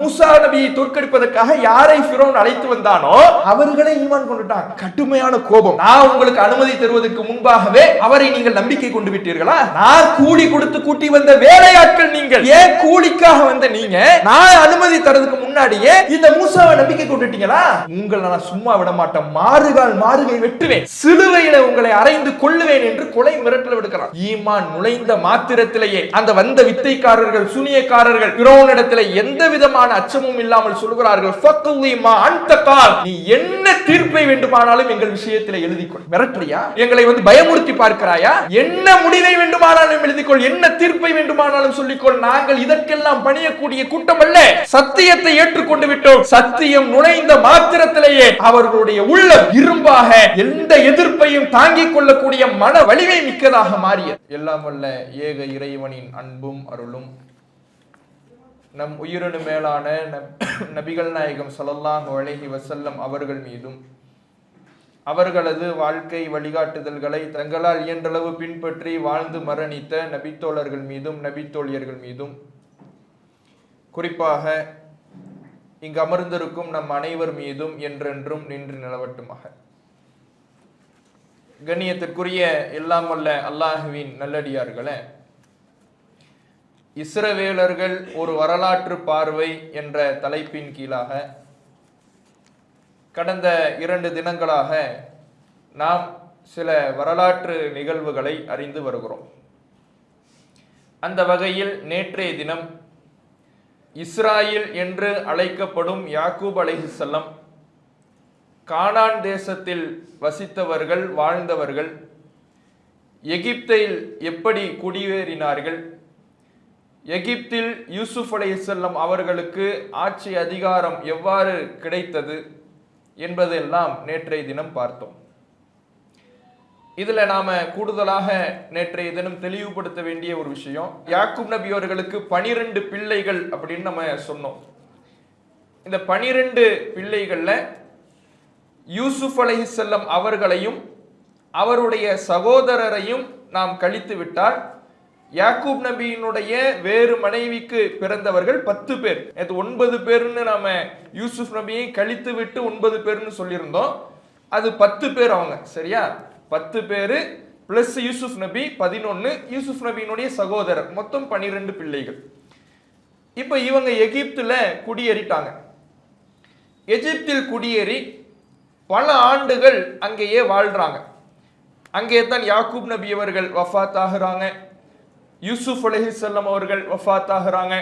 மூசா நபியை தோற்கடிப்பதற்காக யாரை ஃபிரௌன் அழைத்து வந்தானோ அவர்களே ஈமான் கொண்டுட்டாங்க. கடுமையான கோபம். நான் உங்களுக்கு அனுமதி தருவதற்கு முன்பாகவே அவரை நீங்கள் நம்பிக்கை கொண்டு விட்டீர்களா? நான் கூலி கொடுத்து கூட்டி வந்த வேலையாட்கள் நீங்கள். ஏன் கூலிக்காக வந்த நீங்க நான் அனுமதி தரதுக்கு முன்னாடியே இந்த மூசாவை நம்பிக்கை கொண்டுட்டீங்களா? உங்களை நான் சும்மா விட மாட்டேன், மாறுகை வெட்டுவேன், சிலுவையில உங்களை அறைந்து கொள்ளுவேன் என்று கொலை மிரட்டல் விடுக்கிறான். ஈமான் நுழைந்த மாத்திரத்திலேயே அந்த வந்த வித்தைக்காரர்கள், சூனியக்காரர்கள் ஃபிரௌனிடத்திலே எந்த விதமான அச்சமும் இல்லாமல் சொல்கிறார்கள், நீ என்ன தீர்ப்பை வேண்டுமானாலும் எங்கள் விஷயத்தில் எழுதிக்கொள். மிரட்டறியா? எங்களை பயமுறுத்தி பார்க்கிறாயா? என்ன முடிவை வேண்டுமானாலும் எழுதிக்கொள், என்ன தீர்ப்பை வேண்டுமானாலும் சொல்லிக்கொள். நாங்கள் இதற்கெல்லாம் பணியக்கூடிய கூட்டம் அல்ல. சத்தியத்தை ஏற்றுக்கொண்டு விட்டோம். சத்தியம் நுழைந்த மாத்திரத்திலேயே அவர்களுடைய உள்ளம் இரும்பாக எந்த எதிர்ப்பையும் தாங்கிக் கொள்ளக்கூடிய மன வலிமை மிக்கதாக மாறியது. எல்லாம் வல்ல ஏக இறைவனின் அன்பும் அருளும் நம் உயிரினு மேலான நபிகள் நாயகம் ஸல்லல்லாஹு அலைஹி வஸல்லம் அவர்கள் மீதும் அவர்களது வாழ்க்கை வழிகாட்டுதல்களை தங்களால் இயன்றளவு பின்பற்றி வாழ்ந்து மரணித்த நபித்தோழர்கள் மீதும் நபித்தோழியர்கள் மீதும் குறிப்பாக இங்கு அமர்ந்திருக்கும் நம் அனைவர் மீதும் என்றென்றும் நின்று நிலவட்டுமாக. கண்ணியத்திற்குரிய எல்லாம் வல்ல அல்லாஹுவின் நல்லடியார்களே, இஸ்ரவேலர்கள் ஒரு வரலாற்று பார்வை என்ற தலைப்பின் கீழாக கடந்த 2 தினங்களாக நாம் சில வரலாற்று நிகழ்வுகளை அறிந்து வருகிறோம். அந்த வகையில் நேற்றைய தினம் இஸ்ராயில் என்று அழைக்கப்படும் யாக்கூப் அலைஹிஸ்ஸலாம் கானான் தேசத்தில் வசித்தவர்கள், வாழ்ந்தவர்கள், எகிப்தில் எப்படி குடியேறினார்கள், எகிப்தில் யூசுப் அலைஹிஸ்ஸலாம் அவர்களுக்கு ஆட்சி அதிகாரம் எவ்வாறு கிடைத்தது என்பதெல்லாம் நேற்றைய தினம் பார்த்தோம். இதுல நாம கூடுதலாக நேற்றைய தினம் தெளிவுபடுத்த வேண்டிய ஒரு விஷயம், யாக்கூப் நபி அவர்களுக்கு 12 பிள்ளைகள் அப்படின்னு நம்ம சொன்னோம். இந்த 12 பிள்ளைகள்ல யூசுப் அலைஹிஸ்ஸலாம் அவர்களையும் அவருடைய சகோதரரையும் நாம் கழித்து விட்டால் யாக்கூப் நபியினுடைய வேறு மனைவிக்கு பிறந்தவர்கள் 10 பேர். 9 பேர்னு நாம யூசுப் நபியை கழித்து விட்டு 9 பேர்னு சொல்லியிருந்தோம். அது 10 பேர் அவங்க, சரியா? 10 பேரு பிளஸ் யூசுப் நபி 11, யூசுப் நபியினுடைய சகோதரர், மொத்தம் 12 பிள்ளைகள். இப்ப இவங்க எகிப்துல குடியேறிட்டாங்க. எகிப்தில் குடியேறி பல ஆண்டுகள் அங்கேயே வாழ்றாங்க. அங்கே தான் யாக்கூப் நபி அவர்கள் வஃபாத் ஆகுறாங்க, யூசுப் அலைஹிஸ்ஸலாம் அவர்கள் வஃபாத் ஆகுறாங்க.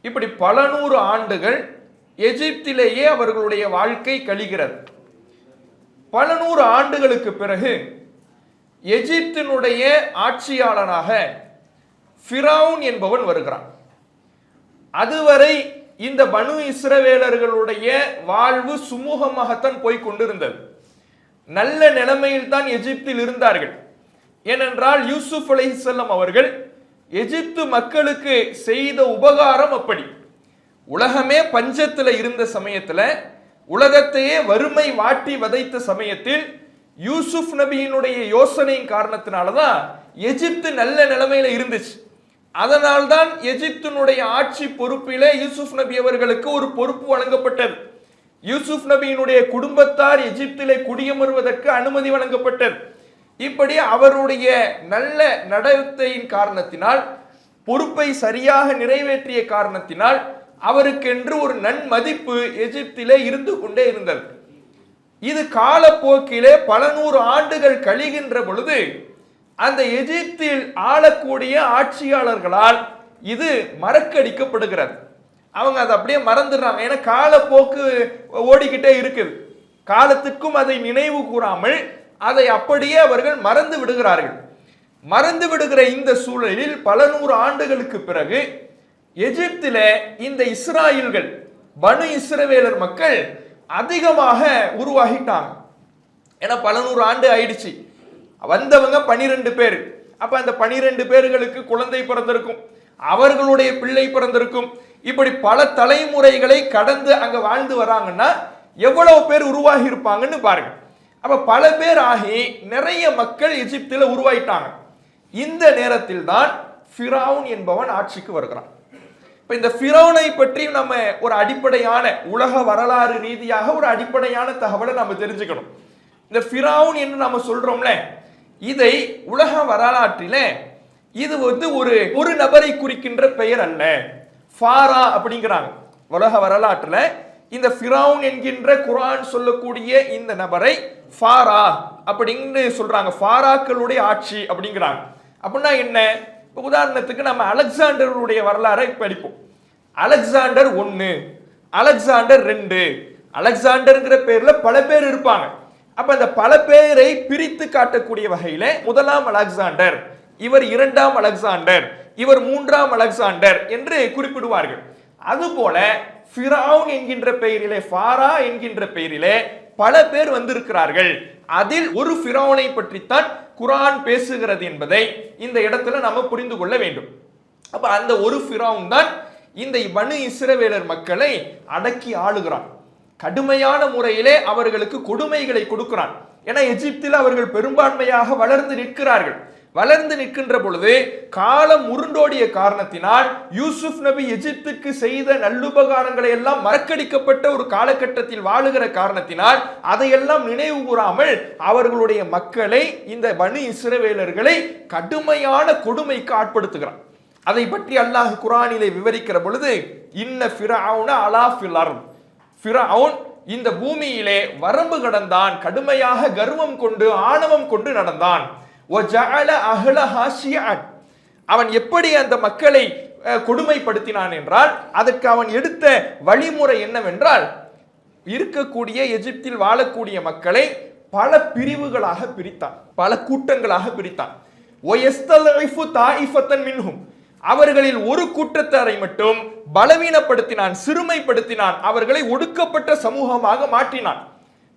இப்படி பல 100 ஆண்டுகள் எகிப்திலேயே அவர்களுடைய வாழ்க்கை கழிகிறது. பல 100 ஆண்டுகளுக்கு பிறகு எகிப்தினுடைய ஆட்சியாளனாக ஃபிரௌன் என்பவன் வருகிறான். அதுவரை இந்த பனு இஸ்ரவேலர்களுடைய வாழ்வு சுமூகமாகத்தான் போய் கொண்டிருந்தது. நல்ல நிலைமையில் தான் எகிப்தில் இருந்தார்கள். ஏனென்றால் யூசுப் அலைஹிஸ்ஸலாம் அவர்கள் எகிப்து மக்களுக்கு செய்த உபகாரம் அப்படி. உலகமே பஞ்சத்துல இருந்த சமயத்துல, உலகத்தையே வறுமை வாட்டி வதைத்த சமயத்தில் யூசுப் நபியினுடைய யோசனையின் காரணத்தினாலதான் எகிப்து நல்ல நிலைமையில இருந்துச்சு. அதனால்தான் எகிப்தினுடைய ஆட்சி பொறுப்பிலே யூசுப் நபி அவர்களுக்கு ஒரு பொறுப்பு வழங்கப்பட்டது. யூசுப் நபியினுடைய குடும்பத்தார் எகிப்திலே குடியமர்வதற்கு அனுமதி வழங்கப்பட்டது. இப்படி அவருடைய நல்ல நடத்தையின் காரணத்தினால், பொறுப்பை சரியாக நிறைவேற்றிய காரணத்தினால் அவருக்கென்று ஒரு நன்மதிப்பு எகிப்திலே இருந்து கொண்டே இருந்தது. இது காலப்போக்கிலே பல 100 ஆண்டுகள் கழிகின்ற பொழுது அந்த எகிப்தில் ஆளக்கூடிய ஆட்சியாளர்களால் இது மறக்கடிக்கப்படுகிறது. அவங்க அதை அப்படியே மறந்துடுறாங்க. ஏன்னா காலப்போக்கு ஓடிக்கிட்டே இருக்குது. காலத்துக்கும் அதை நினைவு கூறாமல் அதை அப்படியே அவர்கள் மறந்து விடுகிறார்கள். மறந்து விடுகிற இந்த சூழலில் பல 100 ஆண்டுகளுக்கு பிறகு எகிப்தில இந்த இஸ்ராயல்கள், பனு இஸ்ரவேலர் மக்கள் அதிகமாக உருவாகிட்டாங்க. ஏன்னா பல 100 ஆண்டு ஆயிடுச்சு. வந்தவங்க 12 பேர். அப்ப அந்த 12 பேர்களுக்கு குழந்தை பிறந்திருக்கும், அவர்களுடைய பிள்ளை பிறந்திருக்கும். இப்படி பல தலைமுறைகளை கடந்து அங்க வாழ்ந்து வராங்கன்னா எவ்வளவு பேர் உருவாகி இருப்பாங்கன்னு பாருங்க. அப்ப பல பேர் ஆகி நிறைய மக்கள் எகிப்தில் உருவாயிட்டாங்க. இந்த நேரத்தில் தான் ஃபிரௌன் என்பவன் ஆட்சிக்கு வருகிறான். இப்ப இந்த ஃபிரௌனை பற்றி நம்ம ஒரு அடிப்படையான உலக வரலாறு ரீதியாக ஒரு அடிப்படையான தகவலை நம்ம தெரிஞ்சுக்கணும். இந்த ஃபிரௌன் என்று நம்ம சொல்றோம்ல, இதை உலக வரலாற்றில இது ஒரு நபரை குறிக்கின்ற பெயர் அல்ல. ஃபாரா அப்படிங்கிறாங்க உலக வரலாற்றுல. இந்த ஃபிரௌன் என்கின்ற குர்ஆன் சொல்லக்கூடிய இந்த நபரை ஃபாரா அப்படின்னு சொல்றாங்க. ஃபாராக்களுடைய ஆட்சி அப்படிங்கிறாங்க. அப்படின்னா என்ன? உதாரணத்துக்கு நம்ம அலெக்சாண்டருடைய வரலாறை படிப்போம். அலெக்சாண்டர் 1, அலெக்சாண்டர் 2, அலெக்சாண்டர்ங்கிற பேர்ல பல பேர் இருப்பாங்க. அப்ப அந்த பல பேரை பிரித்து காட்டக்கூடிய வகையில முதலாம் அலெக்சாண்டர், இவர் 2ஆம் அலெக்சாண்டர், இவர் 3ஆம் அலெக்சாண்டர் என்று குறிப்பிடுவார்கள். அதுபோல ஃபிரௌன் என்கின்ற பெயரிலே, ஃபாரா என்கின்ற பெயரிலே பல பேர் வந்திருக்கிறார்கள். அதில் ஒரு ஃபிரௌனை பற்றித்தான் குர்ஆன் பேசுகிறது என்பதை இந்த இடத்துல நம்ம புரிந்து கொள்ள வேண்டும். அப்ப அந்த ஒரு ஃபிரௌன் தான் இந்த பனு இஸ்ரவேலர் மக்களை அடக்கி ஆளுகிறான். கடுமையான முறையிலே அவர்களுக்கு கொடுமைகளை கொடுக்கிறான். ஏன்னா எகிப்தில் அவர்கள் பெரும்பான்மையாக வளர்ந்து நிற்கிறார்கள். வளர்ந்து நிற்கின்ற பொழுது காலம் உருண்டோடிய காரணத்தினால் யூசுப் நபி எகிப்துக்கு செய்த நல்லுபகாரங்களை எல்லாம் மறக்கடிக்கப்பட்ட ஒரு காலகட்டத்தில் வாழுகிற காரணத்தினால் அதையெல்லாம் நினைவு கூறாமல் அவர்களுடைய மக்களை, இந்த பனு இஸ்ரவேலர்களை கடுமையான கொடுமைக்கு ஆட்படுத்துகிறான். அதை பற்றி அல்லாஹ் குர்ஆனிலே விவரிக்கிற பொழுது, இன்ன ஃபிரௌன அலா ஃபில் அர்த், ஃபிரௌன் இந்த பூமியிலே வரம்பு கடந்தான், கடுமையாக கர்வம் கொண்டு ஆணவம் கொண்டு நடந்தான். அவன் எப்படி அந்த மக்களை கொடுமைப்படுத்தினான் என்றால், அதற்கு அவன் எடுத்த வழிமுறை என்னவென்றால், இருக்கக்கூடிய எகிப்தில் வாழக்கூடிய மக்களை பல பிரிவுகளாக பிரித்தான், பல கூட்டங்களாக பிரித்தான். அவர்களில் ஒரு கூட்டத்தாரை மட்டும் பலவீனப்படுத்தினான், சிறுமைப்படுத்தினான், அவர்களை ஒடுக்கப்பட்ட சமூகமாக மாற்றினான்.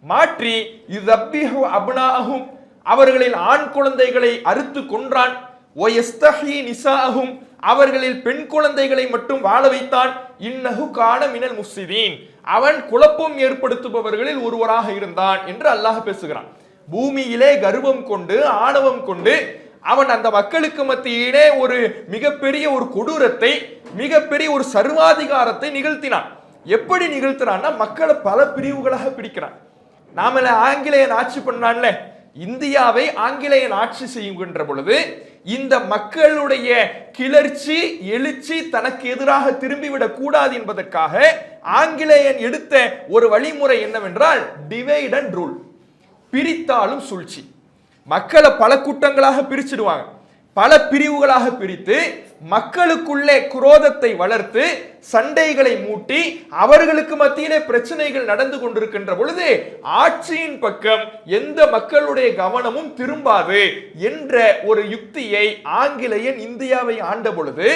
மாற்றி யுதப்பிஹு அப்னாஅஹும், அவர்களில் ஆண் குழந்தைகளை அறுத்து கொன்றான். வயஸ்தஹி நிசாஅஹும், அவர்களில் பெண் குழந்தைகளை மட்டும் வாழ வைத்தான். இன்னஹு கான மினல் முஃப்ஸிதீன், அவன் குழப்பம் ஏற்படுத்துபவர்களில் ஒருவராக இருந்தான் என்று அல்லாஹ் பேசுகிறான். பூமியிலே கர்வம் கொண்டு ஆணவம் கொண்டு அவன் அந்த மக்களுக்கு மத்தியிலே ஒரு மிகப்பெரிய ஒரு கொடூரத்தை, மிகப்பெரிய ஒரு சர்வாதிகாரத்தை நிகழ்த்தினான். எப்படி நிகழ்த்தினான்னா, மக்களை பல பிரிவுகளாக பிரிக்கிறான். நாம ஆங்கிலேயன் ஆட்சி பண்ணான்ல, இந்தியாவை ஆங்கிலேயன் ஆட்சி செய்கின்ற பொழுது இந்த மக்களுடைய கிளர்ச்சி எழுச்சி தனக்கு எதிராக திரும்பிவிடக் கூடாது என்பதற்காக ஆங்கிலேயன் எடுத்த ஒரு வழிமுறை என்னவென்றால் டிவைட் அண்ட் ரூல், பிரித்தாலும் சூழ்ச்சி. மக்களை பல கூட்டங்களாக பிரிச்சிடுவாங்க, பல பிரிவுகளாக பிரித்து மக்களுக்குள்ளே குரோதத்தை வளர்த்து சண்டைகளை மூட்டி அவர்களுக்கு மத்தியிலே பிரச்சனைகள் நடந்து கொண்டிருக்கின்ற பொழுது ஆட்சியின் பக்கம் எந்த மக்களுடைய கவனமும் திரும்பாது என்ற ஒரு யுக்தியை ஆங்கிலேயன் இந்தியாவை ஆண்ட பொழுது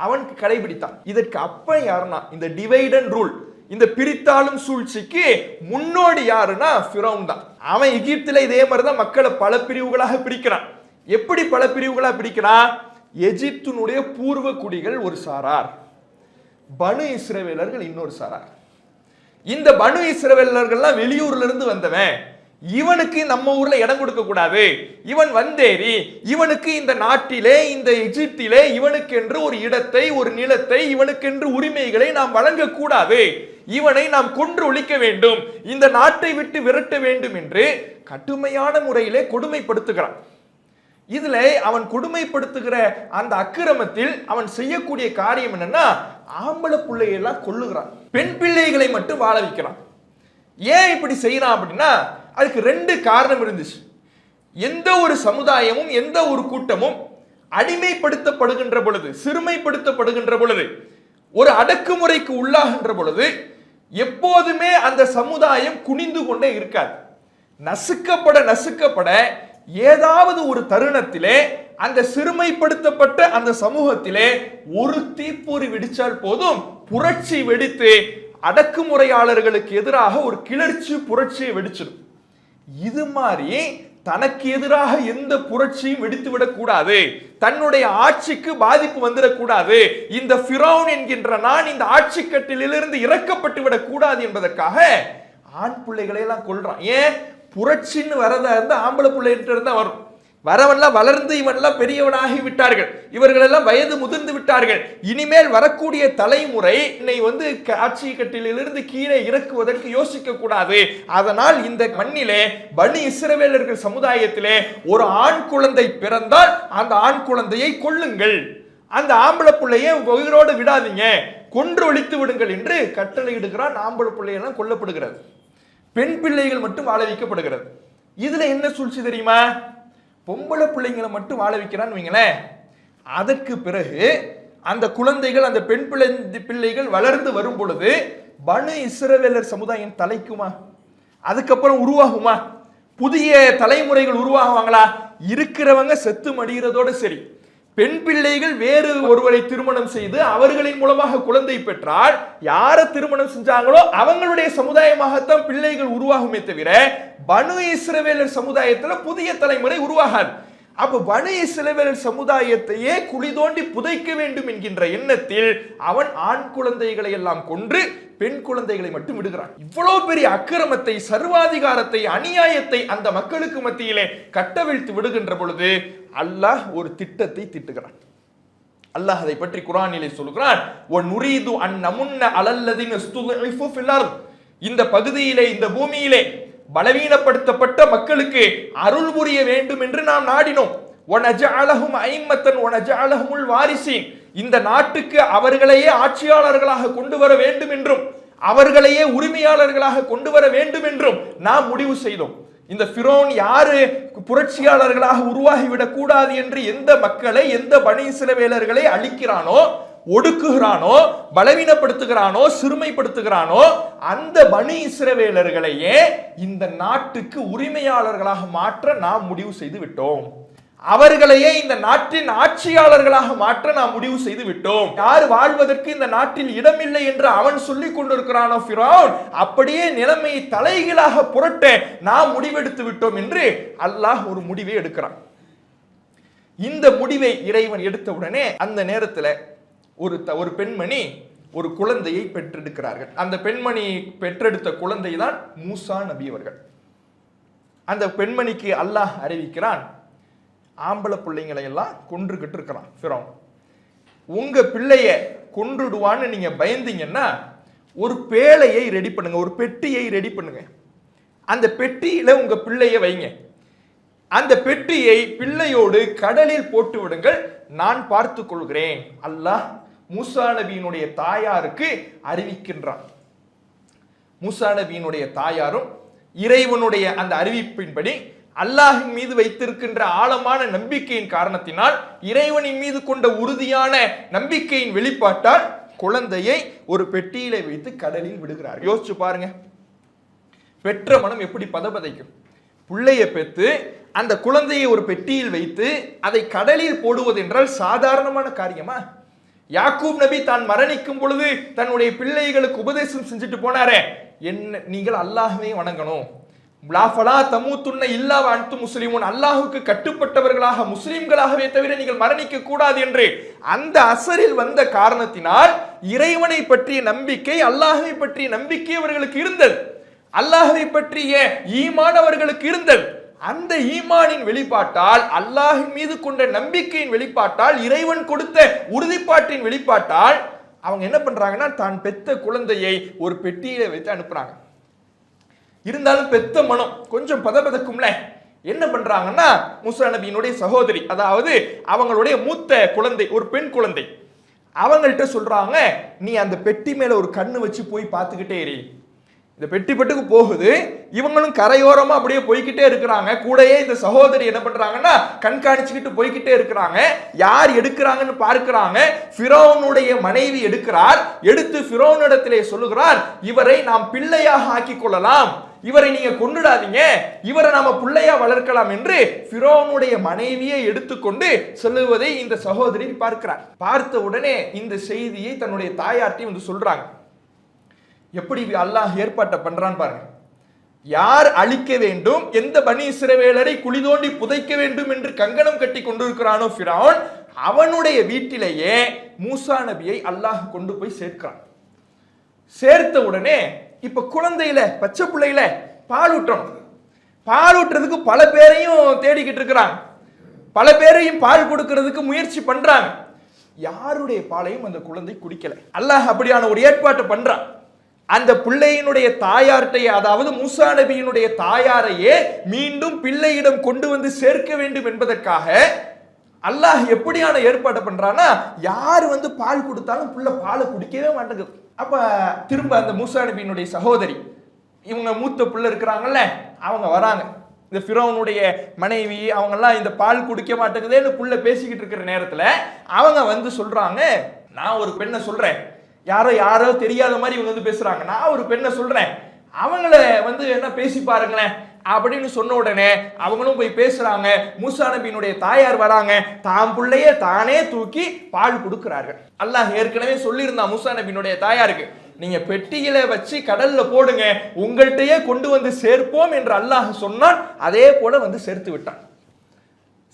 அவன் கடைபிடித்தான். இதற்கு அப்ப யாருன்னா இந்த டிவைட் அண்ட் ரூல், இந்த பிரித்தாலும் சூழ்ச்சிக்கு முன்னோடி யாருன்னா ஃபிரௌன் தான். அவன் எகிப்தில இதே மாதிரிதான் மக்களை பல பிரிவுகளாக பிரிக்கிறான். எப்படி பல பிரிவுகளாக பிரிக்கிறான்? எகிப்தினுடைய பூர்வ குடிகள் ஒரு சாரார், பனு இஸ்ரவேலர்கள் இன்னொரு சாரார். இந்த பனு இஸ்ரவேலர்கள்லாம் வெளியூர்ல இருந்து வந்தவன், இவனுக்கு நம்ம ஊர்ல இடம் கொடுக்க கூடாது, இவன் வந்தேறி இவனுக்கு இந்த நாட்டிலே இந்த எகிப்திலே இவனுக்கென்று ஒரு இடத்தை, ஒரு நிலத்தை, இவனுக்கென்று உரிமைகளை நாம் வழங்க கூடாது, இவனை நாம் கொன்று ஒழிக்க வேண்டும், இந்த நாட்டை விட்டு விரட்ட வேண்டும் என்று கடுமையான முறையிலே கொடுமைப்படுத்துகிறான். இதுல அவன் கொடுமைப்படுத்துகிற அந்த அக்கிரமத்தில் அவன் செய்யக்கூடிய காரியம் என்னன்னா, ஆம்பளை பிள்ளையெல்லாம் கொல்லுகிறான், பெண் பிள்ளைகளை மட்டும் வாழ வைக்கிறான். ஏன் இப்படி செய்யறான் அப்படின்னா, அதுக்கு ரெண்டு காரணம் இருந்துச்சு. எந்த ஒரு சமுதாயமும் எந்த ஒரு கூட்டமும் அடிமைப்படுத்தப்படுகின்ற பொழுது, சிறுமைப்படுத்தப்படுகின்ற பொழுது, ஒரு அடக்குமுறைக்கு உள்ளாகின்ற பொழுது எப்போதுமே அந்த சமுதாயம் குனிந்து கொண்டே இருக்காது. நசுக்கப்பட நசுக்கப்பட ஏதாவது ஒரு தருணத்திலே அந்த சிறுமைப்படுத்தப்பட்ட அந்த சமூகத்திலே ஒரு தீப்பொறி வெடிச்சால் போதும், புரட்சி வெடித்து அடக்குமுறையாளர்களுக்கு எதிராக ஒரு கிளர்ச்சி புரட்சியை வெடிச்சிடும். இது மாதிரி தனக்கு எதிராக எந்த புரட்சியும் வெடித்துவிடக் கூடாது, தன்னுடைய ஆட்சிக்கு பாதிப்பு வந்துடக்கூடாது, இந்த ஃபிரௌன் என்கின்ற நான் இந்த ஆட்சி கட்டிலிருந்து இறக்கப்பட்டு விடக் கூடாது என்பதற்காக ஆண் பிள்ளைகளை எல்லாம் கொல்றான். ஏன்? புரட்சின்னு வரதா இருந்தா ஆம்பளை பிள்ளைகிட்ட இருந்தா வரும். வரவெல்லாம் வளர்ந்து இவனெல்லாம் பெரியவனாகி விட்டார்கள், இவர்கள் எல்லாம் வயது முதிர்ந்து விட்டார்கள், இனிமேல் வரக்கூடிய தலைமுறை என்னை ஆட்சி கட்டிலிருந்து கீழே இறக்குவதற்கு யோசிக்க கூடாது. அதனால் இந்த மண்ணிலே பனி இஸ்ரவேலர்கள் சமுதாயத்திலே ஒரு ஆண் குழந்தை பிறந்தால் அந்த ஆண் குழந்தையை கொல்லுங்கள், அந்த ஆம்பளை பிள்ளையை உயிரோடு விடாதீங்க, கொன்று ஒழித்து விடுங்கள் என்று கட்டளை இடுகிறான். ஆம்பளை பிள்ளையெல்லாம் கொல்லப்படுகிறது, பெண் பிள்ளைகள் மட்டும் வாழ வைக்கப்படுகிறது. இதுல என்ன சூழ்ச்சி தெரியுமா? பொம்பளை பிள்ளைங்களை மட்டும் வாழ வைக்கிறான்னு வைங்களேன், அதற்கு பிறகு அந்த குழந்தைகள், அந்த பெண் பிள்ளைகள் வளர்ந்து வரும் பொழுது பனு இஸ்ரவேலர் சமுதாயம் தலைக்குமா? அதுக்கப்புறம் உருவாகுமா? புதிய தலைமுறைகள் உருவாகுவாங்களா? இருக்கிறவங்க செத்து மடிகிறதோடு சரி, பெண் பிள்ளைகள் வேறு ஒருவரை திருமணம் செய்து அவர்களின் மூலமாக குழந்தை பெற்றால் யார திருமணம் செஞ்சாங்களோ அவங்களுடைய சமுதாயமாகத்தான் பிள்ளைகள் உருவாகுமே தவிர பனு இஸ்ரவேலர் சமுதாயத்துல புதிய தலைமுறை உருவாகாது. அப்ப பனு இஸ்ரவேலர் சமுதாயத்தையே குழி தோண்டி புதைக்க வேண்டும் என்கின்ற எண்ணத்தில் அவன் ஆண் குழந்தைகளை எல்லாம் கொன்று பெண் குழந்தைகளை மட்டும் விடுகிறான். இவ்வளவு பெரிய அக்கிரமத்தை, சர்வாதிகாரத்தை, அநியாயத்தை அந்த மக்களுக்கு மத்தியிலே கட்டவிழ்த்து விடுகின்ற பொழுது அல்லாஹ் ஒரு திட்டத்தை திட்டுகிறான். அல்லாஹ் அதை பற்றி குர்ஆனிலே சொல்கிறான், "வநுரீது அன் நமுன்ன அலல்லதீன இஸ்துத்இஃபு ஃபில் அர்த்." இந்த பகுதியிலே, இந்த பூமியிலே பலவீனப்படுத்தப்பட்ட மக்களுக்கு அருள் புரிய வேண்டும் என்று நாம் நாடினோம். வனஜஅலஹும் ஐம்மத்தன் வனஜஅலஹுல் வாரிசீன். இந்த நாட்டுக்கு அவர்களையே ஆட்சியாளர்களாக கொண்டு வர வேண்டும் என்றும் அவர்களையே உரிமையாளர்களாக கொண்டு வர வேண்டும் என்றும் நாம் முடிவு செய்தோம். இந்த ஃபிரௌன் யாரு புரட்சியாளர்களாக உருவாகிவிடக் கூடாது என்று எந்த மக்களை, எந்த பனி இஸ்ரவேலர்களை அழிக்கிறானோ, ஒடுக்குகிறானோ, பலவீனப்படுத்துகிறானோ, சிறுமைப்படுத்துகிறானோ அந்த பனி இஸ்ரவேலர்களையே இந்த நாட்டுக்கு உரிமையாளர்களாக மாற்ற நாம் முடிவு செய்து விட்டோம். அவர்களையே இந்த நாட்டின் ஆட்சியாளர்களாக மாற்ற நாம் முடிவு செய்து விட்டோம். யார் வாழ்வதற்கு இந்த நாட்டில் இடமில்லை என்று அவன் சொல்லிக் கொண்டிருக்கிறானோ ஃபிரௌன், அப்படியே நிலைமையை தலைகீழாக புரட்ட நாம் முடிவெடுத்து விட்டோம் என்று அல்லாஹ் ஒரு முடிவை எடுக்கிறான். இந்த முடிவை இறைவன் எடுத்தவுடனே அந்த நேரத்தில் ஒரு பெண்மணி ஒரு குழந்தையை பெற்றெடுக்கிறார்கள். அந்த பெண்மணி பெற்றெடுத்த குழந்தை தான் மூசா நபி அவர்கள். அந்த பெண்மணிக்கு அல்லாஹ் அறிவிக்கிறான், ஆம்பளை பிள்ளைங்களை எல்லாம் கொன்றுகிட்டு இருக்கிறான் ஃபிரௌன். உங்க பிள்ளைய கொன்றுடுவான்னு நீங்க பயந்தீங்கன்னா ஒரு பேழையை ரெடி பண்ணுங்க, ஒரு பெட்டியை ரெடி பண்ணுங்க, அந்த பெட்டியில உங்க பிள்ளைய வைங்க, அந்த பெட்டியை பிள்ளையோடு கடலில் போட்டு விடுங்கள், நான் பார்த்து கொள்கிறேன். அல்லாஹ் மூசா நபியினுடைய தாயாருக்கு அறிவிக்கின்றான். மூசா நபியினுடைய தாயாரும் இறைவனுடைய அந்த அறிவிப்பின்படி அல்லாஹின் மீது வைத்திருக்கின்ற ஆழமான நம்பிக்கையின் காரணத்தினால், இறைவனின் மீது கொண்ட உறுதியான நம்பிக்கையின் வெளிப்பாட்டால் குழந்தையை ஒரு பெட்டியில வைத்து கடலில் விடுகிறார். யோசிச்சு பாருங்க, பெற்ற மனம் எப்படி பதபதைக்கும். பிள்ளையை பெற்று அந்த குழந்தையை ஒரு பெட்டியில் வைத்து அதை கடலில் போடுவது என்றால் சாதாரணமான காரியமா? யாக்கூப் நபி தான் மரணிக்கும் பொழுது தன்னுடைய பிள்ளைகளுக்கு உபதேசம் செஞ்சுட்டு போனாரே, என்ன நீங்கள் அல்லாஹ்வை வணங்கணும், அல்லாஹுக்கு கட்டுப்பட்டவர்களாக முஸ்லிம்களாகவே தவிர நீங்கள் மரணிக்க கூடாது என்று அந்த அசரில் வந்த காரணத்தினால் இறைவனை பற்றிய நம்பிக்கை, அல்லாஹை பற்றிய நம்பிக்கை அவர்களுக்கு இருந்தது, அல்லாஹை பற்றிய ஈமான் அவர்களுக்கு இருந்தது. அந்த ஈமானின் வெளிப்பாட்டால், அல்லாஹின் மீது கொண்ட நம்பிக்கையின் வெளிப்பாட்டால், இறைவன் கொடுத்த உறுதிப்பாட்டின் வெளிப்பாட்டால் அவங்க என்ன பண்றாங்கன்னா, தான் பெத்த குழந்தையை ஒரு பெட்டியில வைத்து அனுப்புறாங்க. இருந்தாலும் பெத்த மனம் கொஞ்சம் பதபதக்கும்ல. என்ன பண்றாங்கன்னா, மூசா நபியினுடைய சகோதரி, அதாவது அவங்களுடைய மூத்த குழந்தை, ஒரு பெண் குழந்தை, அவங்கள்ட்ட சொல்றாங்க, நீ அந்த பெட்டி மேல ஒரு கண்ணு வச்சு போய் பார்த்துக்கிட்டே இரு. இந்த பெட்டி பெட்டுக்கு போகுது, இவங்களும் கரையோரமா அப்படியே போய்கிட்டே இருக்கிறாங்க. கூடயே இந்த சகோதரி என்ன பண்றாங்கன்னா கண்காணிச்சுக்கிட்டு போய்கிட்டே இருக்கிறாங்க. யார் எடுக்கிறாங்கன்னு பார்க்கிறாங்க. ஃபிரௌனுடைய மனைவி எடுக்கிறார். எடுத்து ஃபிரௌனிடத்திலே சொல்லுகிறார், இவரை நாம் பிள்ளையாக ஆக்கிக் கொள்ளலாம், இவரை நீங்க கொண்டுடாதீங்க, இவரை நாம பிள்ளையா வளர்க்கலாம் என்று ஃபிரௌனுடைய மனைவியை எடுத்துக்கொண்டு சொல்லுவதை இந்த சகோதரி பார்க்கிறார். பார்த்த உடனே இந்த செய்தியை தன்னுடைய தாயார்ட்டையும் சொல்றாங்க. எப்படி அல்லாஹ் ஏற்பாட்டை பண்றான் பாருங்க. யார் அழிக்க வேண்டும், எந்த பனி இஸ்ரவேலரை குழி தோண்டி புதைக்க வேண்டும் என்று கங்கணம் கட்டி கொண்டிருக்கிறானோ ஃபிரௌன், அவனுடைய வீட்டிலேயே மூசா நபியை அல்லாஹ் கொண்டு போய் சேர்க்கிறான். சேர்த்த உடனே இப்ப குழந்தையில, பச்சை பிள்ளையில பால் ஊற்றணும். பால் ஊற்றுறதுக்கு பல பேரையும் தேடிக்கிட்டு இருக்கிறாங்க. பல பேரையும் பால் கொடுக்கிறதுக்கு முயற்சி பண்றாங்க. யாருடைய பாலையும் அந்த குழந்தை குடிக்கல. அல்லாஹ் அப்படியான ஒரு ஏற்பாட்டை பண்றான். அந்த பிள்ளையினுடைய தாயார்ட்டை, அதாவது மூசா நபியினுடைய தாயாரையே மீண்டும் பிள்ளையிடம் கொண்டு வந்து சேர்க்க வேண்டும் என்பதற்காக அல்லாஹ் எப்படியான ஏற்பாட்டை பண்றான்னா, யாரு வந்து பால் கொடுத்தாலும் புள்ள பாலை குடிக்கவே மாட்டேங்குது. அப்ப திரும்ப அந்த மூசா நபியினுடைய சகோதரி, இவங்க மூத்த பிள்ளை இருக்கிறாங்கல்ல, அவங்க வராங்க. இந்த ஃபிரௌனுடைய மனைவி அவங்கெல்லாம் இந்த பால் குடிக்க மாட்டேங்குதேன்னு புள்ள பேசிக்கிட்டு இருக்கிற நேரத்துல அவங்க வந்து சொல்றாங்க, நான் ஒரு பெண்ணை சொல்றேன். யாரோ தெரியாத மாதிரி இவங்க வந்து பேசுறாங்க. நான் ஒரு பெண்ணை சொல்றேன், அவங்கள வந்து என்ன பேசி பாருங்களேன் அப்படின்னு சொன்ன உடனே அவங்களும் போய் பேசுறாங்க. மூசா நபியினுடைய தாயார் வராங்க, தாம் பிள்ளைய தானே தூக்கி பால் கொடுக்கிறார்கள். அல்லாஹ் ஏற்கனவே சொல்லியிருந்தான் மூசா நபியினுடைய தாயாருக்கு, நீங்க பெட்டியில வச்சு கடல்ல போடுங்க, உங்கள்கிட்டயே கொண்டு வந்து சேர்ப்போம் என்று அல்லாஹ் சொன்னான். அதே போல வந்து சேர்த்து விட்டான்.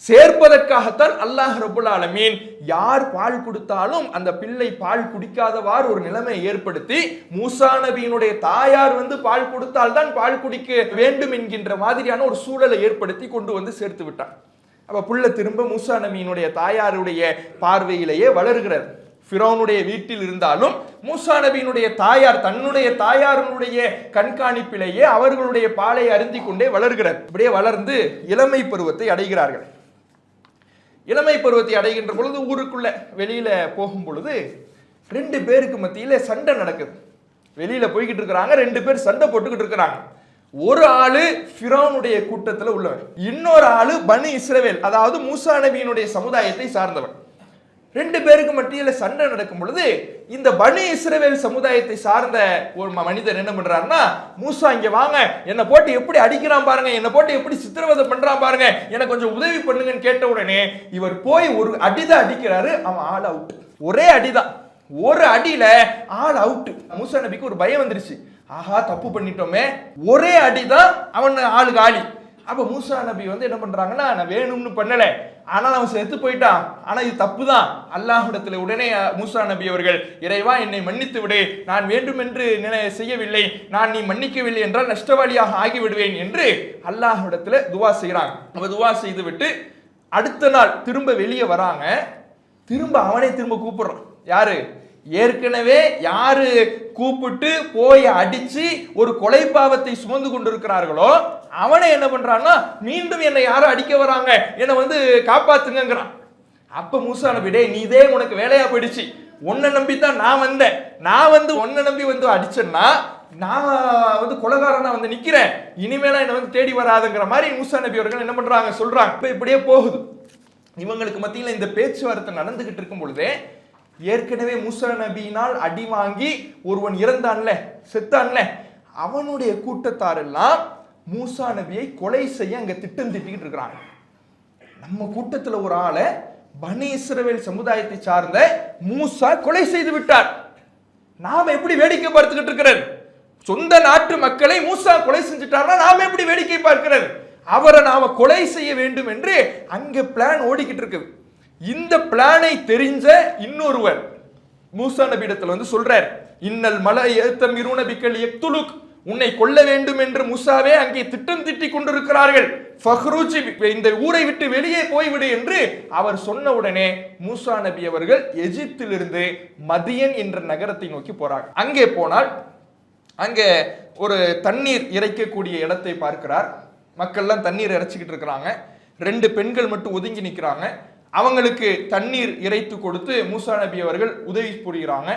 சேர்ப்பதற்காகத்தான் அல்லாஹ் ரப்புல் ஆலமீன் யார் பால் கொடுத்தாலும் அந்த பிள்ளை பால் குடிக்காதவாறு ஒரு நிலைமை ஏற்படுத்தி, மூசா நபியினுடைய தாயார் வந்து பால் கொடுத்தால் தான் பால் குடிக்க வேண்டும் என்கின்ற மாதிரியான ஒரு சூழலை ஏற்படுத்தி கொண்டு வந்து சேர்த்து விட்டான். அப்ப புள்ள திரும்ப மூசா நபியினுடைய தாயாருடைய பார்வையிலேயே வளர்கிறது. ஃபிரௌனுடைய வீட்டில் இருந்தாலும் மூசா நபியினுடைய தாயார் தன்னுடைய தாயாருடைய கண்காணிப்பிலேயே அவர்களுடைய பாலை அருந்தி கொண்டே வளர்கிறார். இப்படியே வளர்ந்து இளமை பருவத்தை அடைகிறார்கள். இளமை பருவத்தை அடைகின்ற பொழுது ஊருக்குள்ள வெளியில போகும் பொழுது 2 பேருக்கு மத்தியில சண்டை நடக்குது. வெளியில போய்கிட்டு இருக்கிறாங்க, 2 பேர் சண்டை போட்டுக்கிட்டு இருக்கிறாங்க. ஒரு ஆளு ஃபிரௌனுடைய கூட்டத்துல உள்ளவன், இன்னொரு ஆளு பனி இஸ்ரவேல், அதாவது மூசா நபியினுடைய சமுதாயத்தை சார்ந்தவன். 2 பேருக்கு மத்தியில சண்டை நடக்கும் பொழுது இந்த பனி இஸ்ரவேல் சமுதாயத்தை சார்ந்த ஒரு மனிதர் என்ன பண்றாருன்னா, மூசா இங்க வாங்க, என்னை போட்டு எப்படி அடிக்கிறான் பாருங்க, என்னை போட்டு எப்படி சித்திரவதை பண்றான் பாருங்க, எனக்கு கொஞ்சம் உதவி பண்ணுங்கன்னு கேட்ட உடனே இவர் போய் ஒரு அடிதான் அடிக்கிறாரு. அவன் ஆள் அவுட். ஒரே அடிதான், ஒரு அடியில ஆள் அவுட். மூசா நபிக்கு ஒரு பயம் வந்துருச்சு, ஆஹா தப்பு பண்ணிட்டோமே, ஒரே அடிதான் அவன் ஆளு காலி. அப்ப மூசா நபி வந்து என்ன பண்றாங்கன்னா, நான் வேணும்னு பண்ணல, ஆனால் அவன் செத்து போயிட்டான், ஆனா இது தப்பு தான். அல்லாஹ்விடத்தில் உடனே மூசா நபி அவர்கள், இறைவா என்னை மன்னித்து விடு, நான் வேண்டுமென்று செய்யவில்லை, நான் நீ மன்னிக்கவில்லை என்றால் நஷ்டவாளியாக ஆகிவிடுவேன் என்று அல்லாஹ்விடத்தில் துவா செய்யறாங்க. அவ துவா செய்து விட்டு அடுத்த நாள் திரும்ப வெளியே வராங்க. திரும்ப அவனை திரும்ப கூப்பிடுறான். யாரு? ஏற்கனவே யாரு கூப்பிட்டு போய் அடிச்சு ஒரு கொலை பாவத்தை சுமந்து கொண்டிருக்கிறார்களோ அவனை என்ன பண்றான்னா, மீண்டும் என்னை யாரும் அடிக்க வராங்க, என்னை வந்து காப்பாத்துங்கிறான். அப்ப மூசா நபி, டேய் நீ இதே உனக்கு வேலையா போயிடுச்சு, உன்னை நம்பித்தான் நான் வந்தேன், நான் வந்து உன்னை நம்பி வந்து அடிச்சேன்னா நான் வந்து கொலைகாரனா வந்து நிக்கிறேன், இனிமேல என்னை வந்து தேடி வராதுங்கிற மாதிரி மூசா நபி அவர்கள் என்ன பண்றாங்க சொல்றாங்க. இப்ப இப்படியே போகுது. இவங்களுக்கு மத்தியில் இந்த பேச்சுவார்த்தை நடந்துகிட்டு இருக்கும் பொழுதே ஏற்கனவே மூசா நபியினால் அடி வாங்கி ஒருவன் இறந்தான்ல, செத்தான்ல, அவனுடைய கூட்டத்தார் எல்லாம் மூசா நபியை கொலை செய்ய அங்க திட்டம் திட்டிக்கிட்டு இருக்கிறாங்க. நம்ம கூட்டத்துல ஒரு ஆளை பனி இஸ்ரவேல் சமுதாயத்தை சார்ந்த மூசா கொலை செய்து விட்டார், நாம எப்படி வேடிக்கை பார்த்துக்கிட்டு இருக்கிறது? சொந்த நாட்டு மக்களை மூசா கொலை செஞ்சுட்டார்னா நாம எப்படி வேடிக்கை பார்க்கிறது? அவரை நாம கொலை செய்ய வேண்டும் என்று அங்க பிளான் ஓடிக்கிட்டு இருக்குது. இந்த பிளானை தெரிஞ்ச இன்னொருவர் மூசா நபியிடத்தில் வந்து சொல்றார், இன்னல் மலை ஏத்தமிருன பிக்கல் யக்துலுக், உன்னை கொல்ல வேண்டும் என்று மூசாவே அங்கே திட்டம் திட்டி கொண்டிருக்கிறார்கள், ஃபஹ்ருஜி, இந்த ஊரை விட்டு வெளியே போய்விடு என்று அவர் சொன்ன உடனே மூசா நபி அவர்கள் எகிப்திலிருந்து மதியன் என்ற நகரத்தை நோக்கி போறாங்க. அங்கே போனால் அங்கே ஒரு தண்ணீர் இறைக்கக்கூடிய இடத்தை பார்க்கிறார். மக்கள்லாம் தண்ணீர் இறைச்சிக்கிட்டு இருக்கிறாங்க. 2 பெண்கள் மட்டும் ஒதுங்கி நிற்கிறாங்க. அவங்களுக்கு தண்ணீர் இறைத்து கொடுத்து மூசா நபி அவர்கள் உதவி புரிகிறாங்க.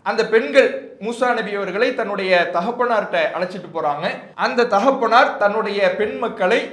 அந்த பெண்கள் மூசா நபி அவர்களை தன்னுடைய தகப்பனார்கிட்ட அழைச்சிட்டு போறாங்க. அந்த தகப்பனார் தன்னுடைய பெண் மக்களை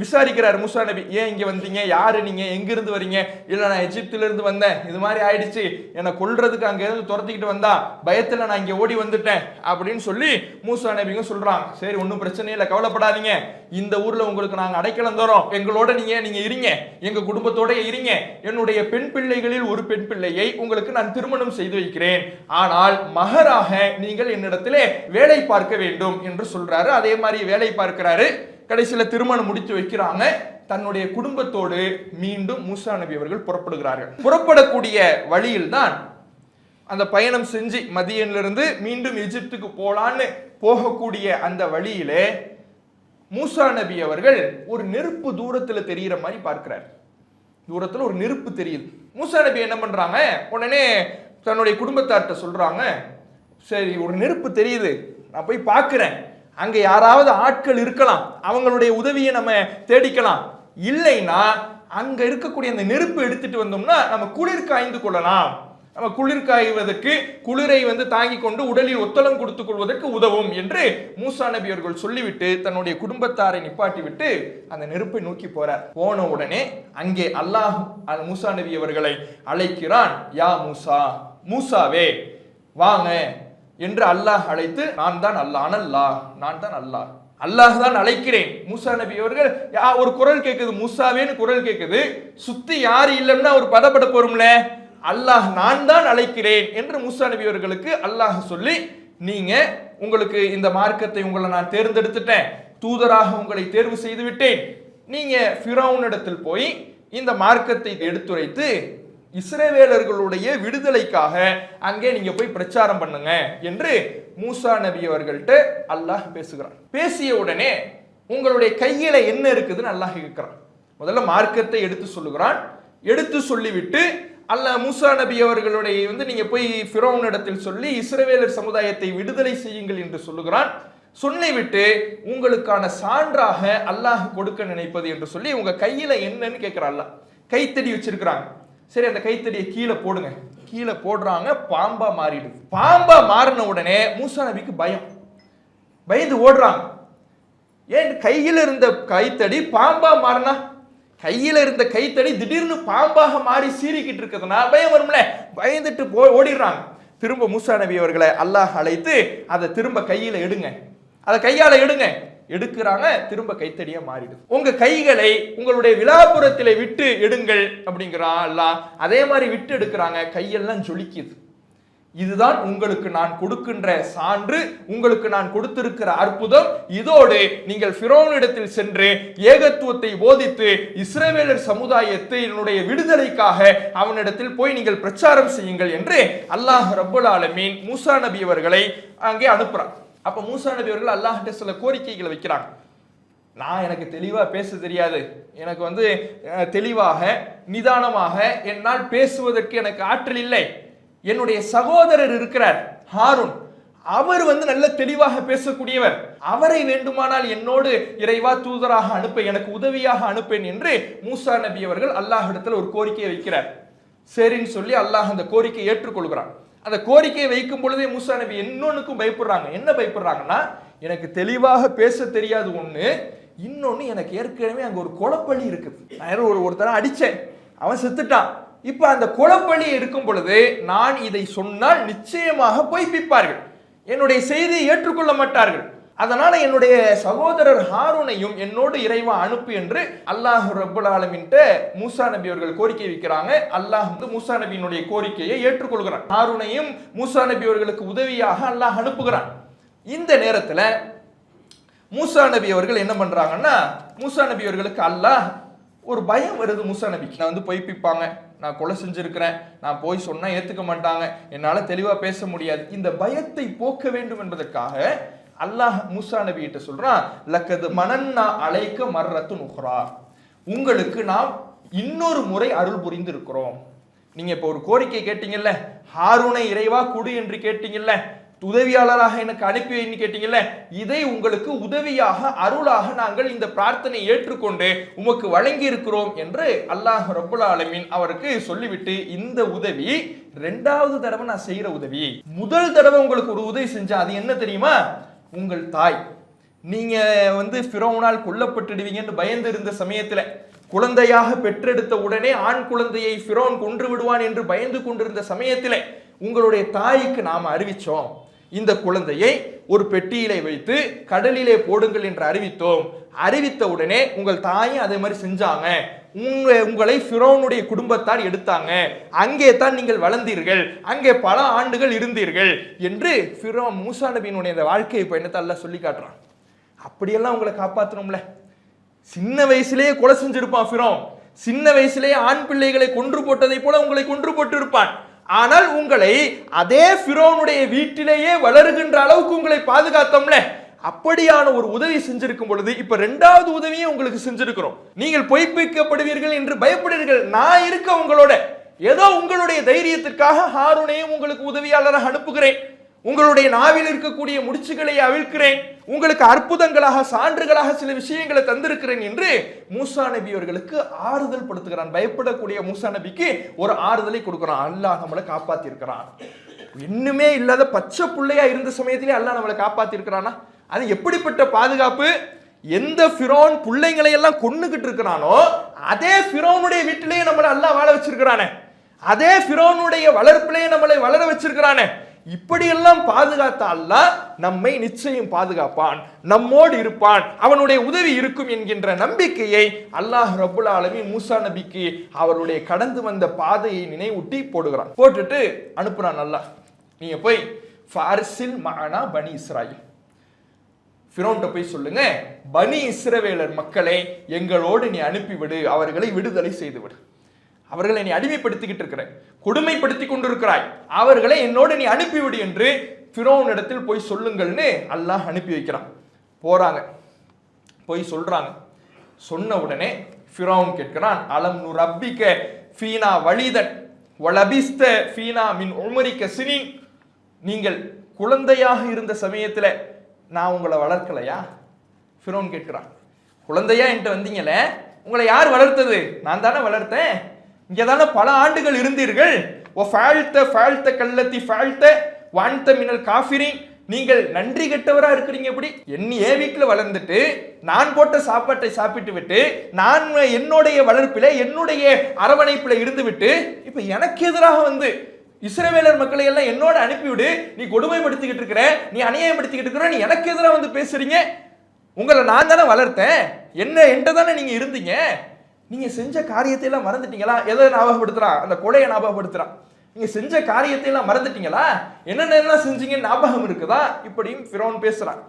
விசாரிக்கிறார். மூசா நபி, ஏன் இங்க வந்தீங்க, யாரு நீங்க, எங்கிருந்து வரீங்க? இல்ல நான் எகிப்தில இருந்து வந்தேன், இது மாதிரி ஆயிடுச்சு, என்னை கொல்றதுக்கு அங்க இருந்து துரத்திக்கிட்டு வந்தா பயத்துல நான் இங்க ஓடி வந்துட்டேன் அப்படின்னு சொல்லி மூசா நபிங்க சொல்றாங்க. சரி ஒன்றும் பிரச்சனை இல்லை, கவலைப்படாதீங்க, இந்த ஊர்ல உங்களுக்கு நாங்க அடைக்கலம் தரோம், எங்களோட நீங்க இருங்க, எங்க குடும்பத்தோட இருங்க, என்னுடைய பெண் பிள்ளைகளில் ஒரு பெண் பிள்ளையை உங்களுக்கு நான் திருமணம் செய்து வைக்கிறேன், ஆனால் மகராக நீங்கள் என்னிடத்திலே வேலை பார்க்க வேண்டும் என்று சொல்றாரு. அதே மாதிரி வேலை பார்க்கிறாரு. கடைசியில் திருமணம் முடித்து வைக்கிறாங்க. தன்னுடைய குடும்பத்தோடு மீண்டும் மூசா நபி அவர்கள் புறப்படுகிறார்கள். புறப்படக்கூடிய வழியில் தான் அந்த பயணம் செஞ்சு மதியனிலிருந்து மீண்டும் எகிப்துக்கு போலான்னு போகக்கூடிய அந்த வழியிலே மூசா நபி அவர்கள் ஒரு நெருப்பு தூரத்தில் தெரிகிற மாதிரி பார்க்கிறார். தூரத்துல ஒரு நெருப்பு தெரியுது. மூசா நபி என்ன பண்றாங்க, உடனே தன்னுடைய குடும்பத்தார்கிட்ட சொல்றாங்க, சரி ஒரு நெருப்பு தெரியுது, நான் போய் பார்க்கிறேன், அங்க யாராவது ஆட்கள் இருக்கலாம், அவங்களுடைய உதவியை நம்ம தேடிக்கலாம், இல்லைன்னா அங்க இருக்கக்கூடிய அந்த நெருப்பு எடுத்துட்டு வந்தோம்னா நம்ம குளிர் காய்ந்து கொள்ளலாம், நம்ம குளிர் காய்வதற்கு குளிரை தாங்கி கொண்டு உடலில் ஒத்தளம் கொடுத்துக் கொள்வதற்கு உதவும் என்று மூசா நபி அவர்கள் சொல்லிவிட்டு தன்னுடைய குடும்பத்தாரை நிப்பாட்டி விட்டு அந்த நெருப்பை நோக்கி போறார். போன உடனே அங்கே அல்லாஹ் மூசா நபி அவர்களை அழைக்கிறான். யா மூசா, மூசாவே வாங்க என்று அல்லாஹ் அழைத்து, நான் தான் அல்லாஹ், அனல்லாஹ், நான் தான் அல்லாஹ், அல்லாஹ் தான் அழைக்கிறேன். மூசா நபி அவர்கள் ஒரு குரல் கேட்குது, மூசாவேன்னு குரல் கேட்குது, சுத்தி யாரு இல்லைன்னா ஒரு பதப்பட போறோம்ல, அல்லாஹ் நான் தான் அழைக்கிறேன் என்று மூசா நபி அவர்களுக்கு அல்லாஹ் சொல்லி, நீங்க உங்களுக்கு இந்த மார்க்கத்தை உங்களை நான் தேர்ந்தெடுத்துட்டேன், தூதராக உங்களை தேர்வு செய்து விட்டேன், நீங்க ஃபிரௌனிடத்தில் போய் இந்த மார்க்கத்தை எடுத்துரைத்து இஸ்ரவேலர்களுடைய விடுதலைக்காக அங்கே நீங்க போய் பிரச்சாரம் பண்ணுங்க என்று மூசா நபி அவர்கள்ட்ட அல்லாஹ் பேசுகிறான். பேசிய உடனே உங்களுடைய கையில என்ன இருக்குதுன்னு அல்லாஹ் கேட்கிறான். முதல்ல மார்க்கத்தை எடுத்து சொல்லுகிறான். எடுத்து சொல்லிவிட்டு அல்லாஹ் மூசா நபி அவர்களுடைய நீங்க போய் ஃபிரௌன் இடத்தில் சொல்லி இஸ்ரவேலர் சமுதாயத்தை விடுதலை செய்யுங்கள் என்று சொல்லுகிறான். சொல்லிவிட்டு உங்களுக்கான சான்றாக அல்லாஹ் கொடுக்க நினைப்பது என்று சொல்லி உங்க கையில என்னன்னு கேட்கிறான். அல்லாஹ் கைத்தடி வச்சிருக்கிறாங்க. சரி, அந்த கைத்தடியை கீழே போடுங்க. கீழே போடுறாங்க, பாம்பா மாறிடுது. பாம்பா மாறின உடனே மூசா நபிக்கு பயம், பயந்து ஓடுறாங்க. ஏன் கையில இருந்த கைத்தடி பாம்பா மாறினா, கையில இருந்த கைத்தடி திடீர்னு பாம்பாக மாறி சீறிக்கிட்டு இருக்கிறதுனா பயம் வரும்ல, பயந்துட்டு ஓடிடுறாங்க. திரும்ப மூசா நபி அவர்களை அல்லாஹ் அழைத்து அதை திரும்ப கையில எடுங்க, அதை கையால எடுங்க. எடுக்கிறாங்க, திரும்ப கைத்தடியா மாறிடுது. உங்க கைகளை உங்களுடைய விலாபுரத்திலே விட்டு எடுங்கள் அப்படிங்கிறான் அல்லாஹ். அதே மாதிரி விட்டு எடுக்கிறாங்க, கையெல்லாம் ஜொலிக்குது. இதுதான் உங்களுக்கு நான் கொடுக்கின்ற சான்று, உங்களுக்கு நான் கொடுத்திருக்கிற அற்புதம். இதோடு நீங்கள் ஃபிரௌனிடத்தில் சென்று ஏகத்துவத்தை போதித்து இஸ்ரவேலர் சமுதாயத்தினுடைய விடுதலைக்காக அவனிடத்தில் போய் நீங்கள் பிரச்சாரம் செய்யுங்கள் என்று அல்லாஹ் ரப்பல் ஆலமீன் மூசா நபி அவர்களை அங்கே அனுப்புறான். அப்ப மூசா நபி அவர்கள் அல்லாஹ்ட்ட சில கோரிக்கைகளை வைக்கிறாங்க. எனக்கு தெளிவா பேச தெரியாது, எனக்கு தெளிவாக நிதானமாக என்னால் பேசுவதற்கு எனக்கு ஆற்றல் இல்லை. என்னுடைய சகோதரர் இருக்கிறார் ஹாரூன், அவர் நல்ல தெளிவாக பேசக்கூடியவர், அவரை வேண்டுமானால் என்னோடு இறைவா தூதராக அனுப்ப, எனக்கு உதவியாக அனுப்பேன் என்று மூசா நபி அவர்கள் அல்லாஹ் இடத்துல ஒரு கோரிக்கையை வைக்கிறார். சரின்னு சொல்லி அல்லாஹ் அந்த கோரிக்கையை ஏற்றுக்கொள்கிறான். அந்த கோரிக்கையை வைக்கும் பொழுதே மூசா நபி இன்னொன்னுக்கும் பயப்படுறாங்க. என்ன பயப்படுறாங்கன்னா, எனக்கு தெளிவாக பேச தெரியாது ஒண்ணு, இன்னொன்னு எனக்கு ஏற்கனவே அங்க ஒரு கொலைப்பள்ளி இருக்குது, நான் ஒருத்தர அடிச்சேன், அவன் செத்துட்டான். இப்ப அந்த கொலைப்பள்ளி இருக்கும் பொழுது நான் இதை சொன்னால் நிச்சயமாக பொய்ப்பிப்பார்கள், என்னுடைய செய்தியை ஏற்றுக்கொள்ள மாட்டார்கள். அதனால என்னுடைய சகோதரர் ஹாரூனையும் என்னோடு இறைவா அனுப்பு என்று அல்லாஹ் ரப்பல் ஆலமீன்ட்ட மூசா நபி அவர்கள் கோரிக்கை வைக்கிறாங்க. அல்லாஹ் மூசா நபியினுடைய கோரிக்கையை ஏற்றுக்கொள்கிறான். ஹாரூனையும் மூசா நபி அவர்களுக்கு உதவியாக அல்லாஹ் அனுப்புகிறான். இந்த நேரத்துல மூசா நபி அவர்கள் என்ன பண்றாங்கன்னா, மூசா நபி அவர்களுக்கு அல்லாஹ் ஒரு பயம் வருது. மூசா நபிக்கு நான் பொய்ப்பிப்பாங்க, நான் கொலை செஞ்சிருக்கிறேன், நான் போய் சொன்னா ஏத்துக்க மாட்டாங்க, என்னால தெளிவா பேச முடியாது. இந்த பயத்தை போக்க வேண்டும் என்பதற்காக அல்லாஹ் மூசா நபி கிட்ட சொல்றான், லக்கது மனன்னா அலைக்க மர்ரத்து நுஹ்ரா, உங்களுக்கு நாம் இன்னொரு முறை அருள் புரிந்து இருக்கிறோம். நீங்க இப்ப ஒரு கோரிக்கை கேட்டீங்கல்ல, ஹாரூனை இறைவா குடு என்று கேட்டீங்கல்ல, உதவியாளராக எனக்கு அனுப்பி வைன்னு கேட்டீங்கல்ல, இதை உங்களுக்கு உதவியாக அருளாக நாங்கள் இந்த பிரார்த்தனை ஏற்றுக்கொண்டு உமக்கு வழங்கி இருக்கிறோம் என்று அல்லாஹ் ரப்பல் ஆலமீன் அவருக்கு சொல்லிவிட்டு, இந்த உதவி ரெண்டாவது தடவை நான் செய்யற உதவி. முதல் தடவை உங்களுக்கு ஒரு உதவி செஞ்சா அது என்ன தெரியுமா, உங்கள் தாய், நீங்க ஃபிரௌனால் கொல்லப்பட்டுடுவீங்கன்னு பயந்து இருந்த சமயத்துல, குழந்தையாக பெற்றெடுத்த உடனே ஆண் குழந்தையை ஃபிரௌன் கொன்று விடுவான் என்று பயந்து கொண்டிருந்த சமயத்திலே உங்களுடைய தாய்க்கு நாம் அறிவிச்சோம், இந்த குழந்தையை ஒரு பெட்டியிலே வைத்து கடலிலே போடுங்கள் என்று அறிவித்தோம். அறிவித்த உடனே உங்கள் தாயும் அதே மாதிரி செஞ்சாங்க, உங்களை ஃபிரௌனுடைய குடும்பத்தார் எடுத்தாங்க, அங்கே தான் நீங்கள் வளர்ந்தீர்கள், அங்கே பல ஆண்டுகள் இருந்தீர்கள் என்று ஃபிரௌன் மூசா நபியினுடைய வாழ்க்கை பயணத்தை அல்லாஹ் சொல்லி காட்டுறான். அப்படியெல்லாம் உங்களை காப்பாற்றணும்ல, சின்ன வயசுலேயே கொலை செஞ்சிருப்பான் ஃபிரௌன், சின்ன வயசுலேயே ஆண் பிள்ளைகளை கொன்று போட்டதை போல உங்களை கொன்று போட்டு இருப்பான். ஆனால் உங்களை அதே ஃபிரௌனுடைய வீட்டிலேயே வளருகின்ற அளவுக்கு உங்களை பாதுகாத்தோம்ல, அப்படியான ஒரு உதவி செஞ்சிருக்கும் பொழுது இப்ப இரண்டாவது உதவியை உங்களுக்கு செஞ்சிருக்கிறோம். நீங்கள் பொய்ப்பிக்கப்படுவீர்கள் என்று பயப்படுவீர்கள். நான் இருக்க உங்களோட, ஏதோ உங்களுடைய தைரியத்திற்காக ஹாரூனையும் உங்களுக்கு உதவியாளராக அனுப்புகிறேன். உங்களுடைய நாவில் இருக்கக்கூடிய முடிச்சுகளை அவிழ்க்கிறேன். உங்களுக்கு அற்புதங்களாக சான்றுகளாக சில விஷயங்களை தந்திருக்கிறேன் என்று மூசா நபி அவர்களுக்கு ஆறுதல் படுத்துகிறான். பயப்படக்கூடிய மூசா நபிக்கு ஒரு ஆறுதலை கொடுக்கிறான். அல்லாஹ் நம்மளை காப்பாத்தி இருக்கிறான். இன்னுமே இல்லாத பச்சை பிள்ளையா இருந்த சமயத்திலே அல்லாஹ் நம்மளை காப்பாத்தி இருக்கிறானா? அது எப்படிப்பட்ட பாதுகாப்பு! எந்த ஃபிரௌன் பிள்ளைங்களை எல்லாம் கொன்னுகிட்டு இருக்கிறானோ அதே ஃபிரௌனுடைய வீட்டிலேயே நம்மளை அல்லாஹ் வாழ வச்சிருக்கிறானே, அதே ஃபிரௌனுடைய வளர்ப்பிலேயே நம்மளை வளர வச்சிருக்கிறானே. இப்படியெல்லாம் பாதுகாத்த அல்லாஹ் நம்மை நிச்சயம் பாதுகாப்பான், நம்மோடு இருப்பான், அவனுடைய உதவி இருக்கும் என்கின்ற நம்பிக்கையை அல்லாஹ் ரப்புல் ஆலமீன் மூசா நபிக்கு அவருடைய கடந்து வந்த பாதையை நினைவூட்டி போடுகிறான். போட்டுட்டு அனுப்புறான் அல்லாஹ், நீங்க போய் ஃபாரிஸில் மஅனா பனி இஸ்ராயில், ஃபிரௌன்ட்ட போய் சொல்லுங்க, பனி இஸ்ரவேலர் மக்களை எங்களோடு நீ அனுப்பிவிடு, அவர்களை விடுதலை செய்து விடு. அவர்களை நீ அடிமைப்படுத்திக்கிட்டு இருக்கிற, கொடுமைப்படுத்தி கொண்டிருக்கிறாய், அவர்களை என்னோடு நீ அனுப்பிவிடு என்று ஃபிரௌன் இடத்தில் போய் சொல்லுங்கள்னு அல்லாஹ் அனுப்பி வைக்கிறான். போறாங்க, போய் சொல்றாங்க. சொன்ன உடனே ஃபிரௌன் கேட்கிறான், அலம் நுரப்பிக ஃபீனா வலிதன் வலபிஸ்த ஃபீனா மின் உமரிக சினீன், நீங்கள் குழந்தையாக இருந்த சமயத்துல நான் உங்களை வளர்க்கலையா? ஃபிரௌன் கேட்கிறான். குழந்தையா என்கிட்ட வந்தீங்களே, உங்களை யார் வளர்த்தது? நான் தானே வளர்த்தேன். இங்கே தானே பல ஆண்டுகள் இருந்தீர்கள். ஓ ஃபால்த்த ஃபால்த்த கல்லத்தி ஃபால்த்த வான்த மினல் காஃபிரின், நீங்கள் நன்றி கெட்டவரா இருக்கிறீங்க. எப்படி என் வீட்டில் வளர்ந்துட்டு நான் போட்ட சாப்பாட்டை சாப்பிட்டு விட்டு நான் என்னுடைய வளர்ப்பில என்னுடைய அரவணைப்பில் இருந்து விட்டு இப்ப எனக்கு எதிராக வந்து இஸ்ரவேலர் மக்களை எல்லாம் என்னோட அனுப்பிவிடு, நீ கொடுமைப்படுத்திக்கிட்டு இருக்கிற, நீ அநியாயப்படுத்திக்கிட்டு இருக்கிற, நீ எனக்கு எதிராக வந்து பேசுறீங்க. உங்களை நான் தானே வளர்த்தேன், என்கிட்ட தானே நீங்க இருந்தீங்க. நீங்க செஞ்ச காரியத்தை எல்லாம் மறந்துட்டீங்களா? எதை ஞாபகப்படுத்துறான்? அந்த கொலையை ஞாபகப்படுத்துறான். நீங்க செஞ்ச காரியத்தை எல்லாம் மறந்துட்டீங்களா? என்னென்ன செஞ்சீங்க ஞாபகம் இருக்குதா? இப்படியும் ஃபிரௌன் பேசுறான்.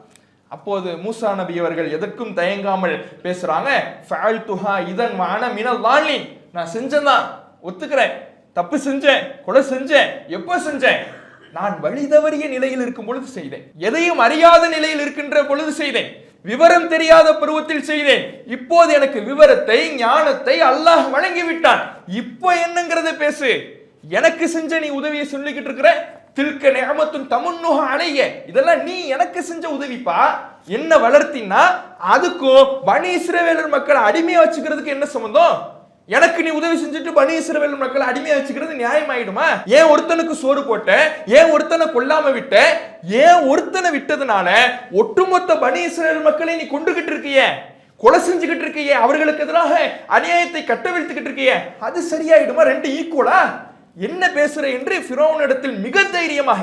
அப்போது மூசா நபி அவர்கள் எதற்கும் தயங்காமல் பேசுறாங்க. ஃபஅல்துஹா இதன் வஅன மினல் லாலின், நான் செஞ்சேன், ஒத்துக்கிறேன், தப்பு செஞ்சேன், கொலை செஞ்சேன். எப்ப செஞ்சேன்? நான் வழி தவறிய நிலையில் இருக்கும் பொழுது செய்தேன், எதையும் அறியாத நிலையில் இருக்கின்ற பொழுது செய்தேன், விவரம் தெரியாத பருவத்தில் செய்தேன். இப்போது எனக்கு விவரத்தை ஞானத்தை அல்லாஹ் வழங்கி விட்டான். இப்போ என்னங்கிறத பேசு. எனக்கு செஞ்ச நீ உதவியை சொல்லிக்கிட்டு இருக்கிற, தில்க நிஅமத்துன் தமுன்னுஹ அலைய, இதெல்லாம் நீ எனக்கு செஞ்ச உதவிப்பா. என்ன வளர்த்தினா அதுக்கும் பனி இஸ்ரவேலர் மக்களை அடிமையா வச்சுக்கிறதுக்கு என்ன சம்பந்தம்? எனக்கு நீ உதவி செஞ்சுட்டு பனி இஸ்ரவேல் மக்களை அடிமையா வச்சுக்கிறது நியாயமாயிடுமா? ஏன் ஒருத்தனுக்கு சோறு போட்ட, ஏன் ஒருத்தனை கொல்லாம விட்ட, ஏன் ஒருத்தனை விட்டதுனால ஒட்டுமொத்த பனி இஸ்ரவேல் மக்களை நீ கொண்டுகிட்டு இருக்கிய, கொலை செஞ்சுக்கிட்டு இருக்கிய, அவர்களுக்கு எதிராக அநியாயத்தை கட்டவிழ்த்துக்கிட்டு இருக்கிய, அது சரியாயிடுமா? ரெண்டு ஈக்குவலா? என்ன பேசுற என்று ஃபிரௌன் இடத்தில் மிக தைரியமாக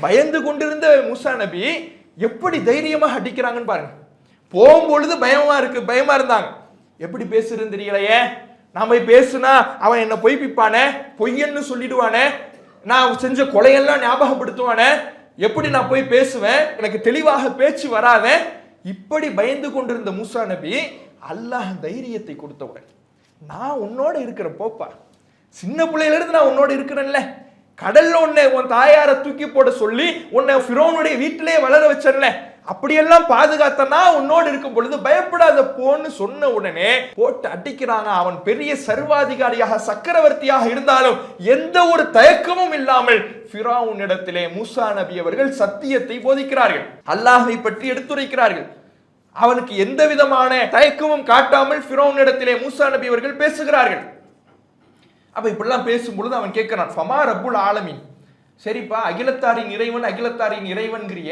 பயந்து கொண்டிருந்த மூசா நபி எப்படி தைரியமாக அடிக்கிறாங்கன்னு பாருங்க. போகும்பொழுது பயமா இருந்தாங்க. எப்படி பேசுறதுன்னு தெரியலையே, நான் போய் பேசுனா அவன் என்ன பொய்ப்பிப்பானே, பொய்யன்னு சொல்லிடுவானே, நான் செஞ்ச கொலையெல்லாம் ஞாபகப்படுத்துவானே, எப்படி நான் போய் பேசுவேன், எனக்கு தெளிவாக பேச்சு வராத, இப்படி பயந்து கொண்டிருந்த மூசா நபி அல்லாஹ் தைரியத்தை கொடுத்தவுடன், நான் உன்னோட இருக்கிற போப்பா, சின்ன பிள்ளையில இருந்து நான் உன்னோட இருக்கிறேன்ல, கடல்ல உன்னை உன் தாயார தூக்கி போட சொல்லி உன்னை ஃபிரௌனுடைய வீட்டிலே வளர வச்சேன்ல, அப்படியெல்லாம் பாதுகாத்தனா உன்னோடு இருக்கும் பொழுது பயப்படாத போன்னு சொன்ன உடனே போட்டு அடிக்கிறாங்க. அவன் பெரிய சர்வாதிகாரியாக சக்கரவர்த்தியாக இருந்தாலும் எந்த ஒரு தயக்கமும் இல்லாமல் ஃபிரௌன் இடத்திலே மூசா நபி அவர்கள் சத்தியத்தை போதிக்கிறார்கள், அல்லாஹ்வை பற்றி எடுத்துரைக்கிறார்கள். அவனுக்கு எந்த விதமான தயக்கமும் காட்டாமல் ஃபிரௌன் இடத்திலே மூசா நபி அவர்கள் பேசுகிறார்கள். அப்ப இப்படிலாம் பேசும் பொழுது அவன் கேட்கிறான், ஃபமா ரப்புல் ஆலமீன், சரிப்பா அகிலத்தாரின் இறைவன் அகிலத்தாரின் இறைவன்கிறிய,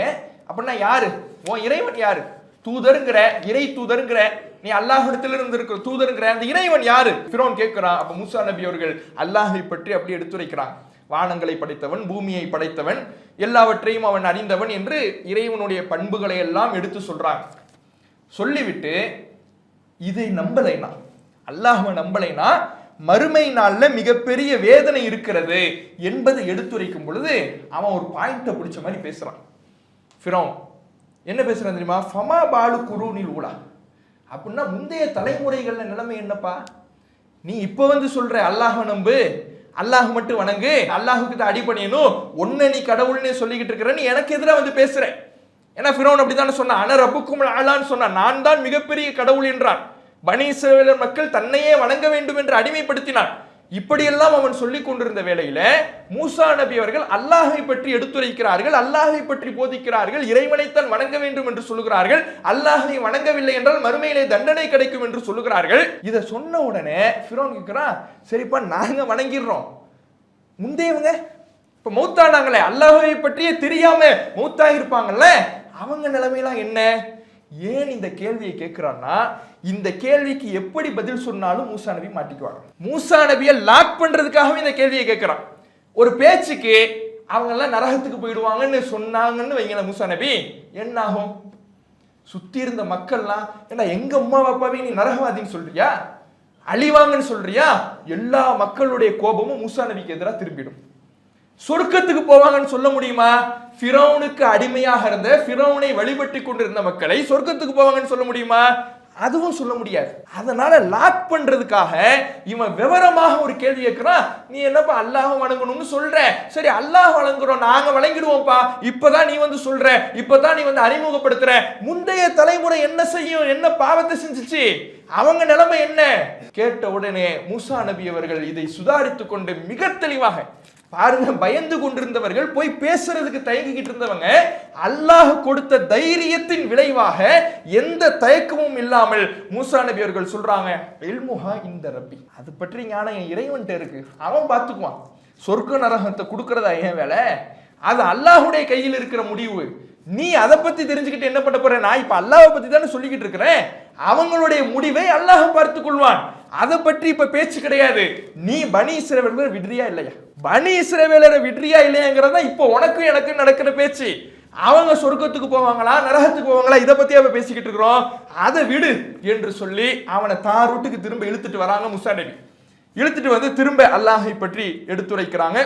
அப்படின்னா யாரு உன் இறைவன்? யாரு? தூதருங்கிற, இறை தூதருங்கிற, நீ அல்லாஹ்விடத்தில் இருந்து இருக்கிற தூதருங்கிற, அந்த இறைவன் யாரு? ஃபிரௌன் கேட்கிறான். அப்ப மூசா நபி அவர்கள் அல்லாஹை பற்றி அப்படி எடுத்துரைக்கிறான். வானங்களை படைத்தவன், பூமியை படைத்தவன், எல்லாவற்றையும் அவன் அறிந்தவன் என்று இறைவனுடைய பண்புகளை எல்லாம் எடுத்து சொல்றாங்க. சொல்லிவிட்டு இதை நம்பலைனா, அல்லாஹ்வை நம்பலைனா மறுமை நாள்ல மிகப்பெரிய வேதனை இருக்கிறது என்பதை எடுத்துரைக்கும் பொழுது அவன் ஒரு பாயிண்ட பிடிச்ச மாதிரி பேசுறான். ஃபிரௌன் என்ன பேசுறான் தெரியுமா? ஃபமா பாலு குரூனில் ஊலா, அப்படின்னா முந்தைய தலைமுறைகள்ல நிலைமை என்னப்பா? நீ இப்ப வந்து சொல்ற அல்லாஹ்வை நம்பு, அல்லாஹ் மட்டும் வணங்கு, அல்லாஹுக்கு தான் அடிபணியணும், ஒன்ன நீ கடவுள்னு சொல்லிக்கிட்டு இருக்கிற, நீ எனக்கு எதிராக வந்து பேசுற. ஏன்னா ஃபிரௌன் அப்படித்தானே சொன்னான், அன ரப்புக்கும் அலான்னு சொன்னான், நான் தான் மிகப்பெரிய கடவுள் என்றான். பனி இஸ்ரவேலர் மக்கள் தன்னையே வணங்க வேண்டும் என்று அடிமைப்படுத்தினான். இப்படியெல்லாம் அவன் சொல்லிக் கொண்டிருந்த வேளையில மூசா நபி அவர்கள் அல்லாஹை பற்றி எடுத்துரைக்கிறார்கள், அல்லாஹை பற்றி போதிக்கிறார்கள், இறைவனைத்தான் வணங்க வேண்டும் என்று சொல்லுகிறார்கள், அல்லாஹை வணங்கவில்லை என்றால் மறுமையிலே தண்டனை கிடைக்கும் என்று சொல்லுகிறார்கள். இதை சொன்ன உடனே ஃபிரௌன் கேட்கிறான், சரிப்பா நாங்க வணங்கிடுறோம், முந்தையவங்க இப்ப மௌத்தானாங்களே, அல்லாஹை பற்றியே தெரியாம மௌத்தா இருப்பாங்கல்ல, அவங்க நிலைமையெல்லாம் என்ன? ஏன் இந்த கேள்வியை கேட்கிறான்னா, இந்த கேள்விக்கு எப்படி பதில் சொன்னாலும் மூசா நபி மாட்டிக்குவாங்க. மூசா நபியை லாக் பண்றதுக்காகவே இந்த கேள்வியை கேட்கிறான். ஒரு பேச்சுக்கு அவங்க எல்லாம் நரகத்துக்கு போயிடுவாங்கன்னு சொன்னாங்கன்னு வைங்களேன், மூசா நபி என்ன ஆகும்? சுத்தி இருந்த மக்கள்லாம், ஏன்னா எங்க அம்மா அப்பாவையும் நீ நரகவாதின்னு சொல்றியா, அழிவாங்கன்னு சொல்றியா, எல்லா மக்களுடைய கோபமும் மூசா நபிக்கு எதிராக திரும்பிடும். சொர்க்கத்துக்கு போவாங்கன்னு சொல்ல முடியுமா? ஃபிரௌனுக்கு அடிமையாக இருந்த, ஃபிரௌனை வழிபட்டு கொண்டிருந்த மக்களை சொர்க்கத்துக்கு போவாங்கன்னு சொல்ல முடியுமா? அதுவும் சொல்ல முடியாது. அதனால லாக் பண்றதுக்காக இவன் விவரமாக ஒரு கேள்வி கேட்கிறான். நீ என்னப்பா அல்லாஹ் வணங்கணும்னு சொல்ற, சரி அல்லாஹ் வணங்குறோம், நாங்க வணங்கிடுவோம்ப்பா, இப்பதான் நீ வந்து சொல்ற, இப்பதான் நீ வந்து அறிமுகப்படுத்துற, முந்தைய தலைமுறை என்ன செய்யும், என்ன பாவத்தை செஞ்சுச்சு, அவங்க நிலைமை என்ன? கேட்ட உடனே மூசா நபி அவர்கள் இதை சுதாரித்துக் கொண்டு மிக தெளிவாக பாருங்க, பயந்து கொண்டிருந்தவர்கள், போய் பேசுறதுக்கு தயங்கிக்கிட்டு இருந்தவங்க, அல்லாஹ் கொடுத்த தைரியத்தின் விளைவாக எந்த தயக்கமும் இல்லாமல் மூசா நபி அவர்கள் சொல்றாங்க, இல்முஹா இந்த ரப்பி, அது பற்றி ஞானம் என் இறைவன்ட்ட இருக்கு, அவன் பார்த்துக்குவான், சொர்க்க நரகத்தை கொடுக்கறதா ஏன் வேலை, அது அல்லாஹுடைய கையில் இருக்கிற முடிவு, நீ அதை பத்தி தெரிஞ்சுக்கிட்டு என்ன பண்ண போற, நான் இப்ப அல்லாஹை பத்தி தானே சொல்லிக்கிட்டு இருக்கிறேன், அவங்களுடைய முடிவை அல்லாஹ் பார்த்துக் கொள்வான், அதை பற்றி இப்ப பேச்சு கிடையாது, நீ பனி இஸ்ரவேலர் விடுறியா இல்லையா, பனி இஸ்ரவேலரை விடுறியா இல்லையாங்கிறதா இப்ப உனக்கும் எனக்கு நடக்கிற பேச்சு, அவங்க சொர்க்கத்துக்கு போவாங்களா நரகத்துக்கு போவாங்களா இதை பத்தி அவ பேசிக்கிட்டு இருக்கிறோம், அதை விடு என்று சொல்லி அவனை தான் ரூட்டுக்கு திரும்ப இழுத்துட்டு வராங்க மூசா நபி. இழுத்துட்டு வந்து திரும்ப அல்லாஹை பற்றி எடுத்துரைக்கிறாங்க.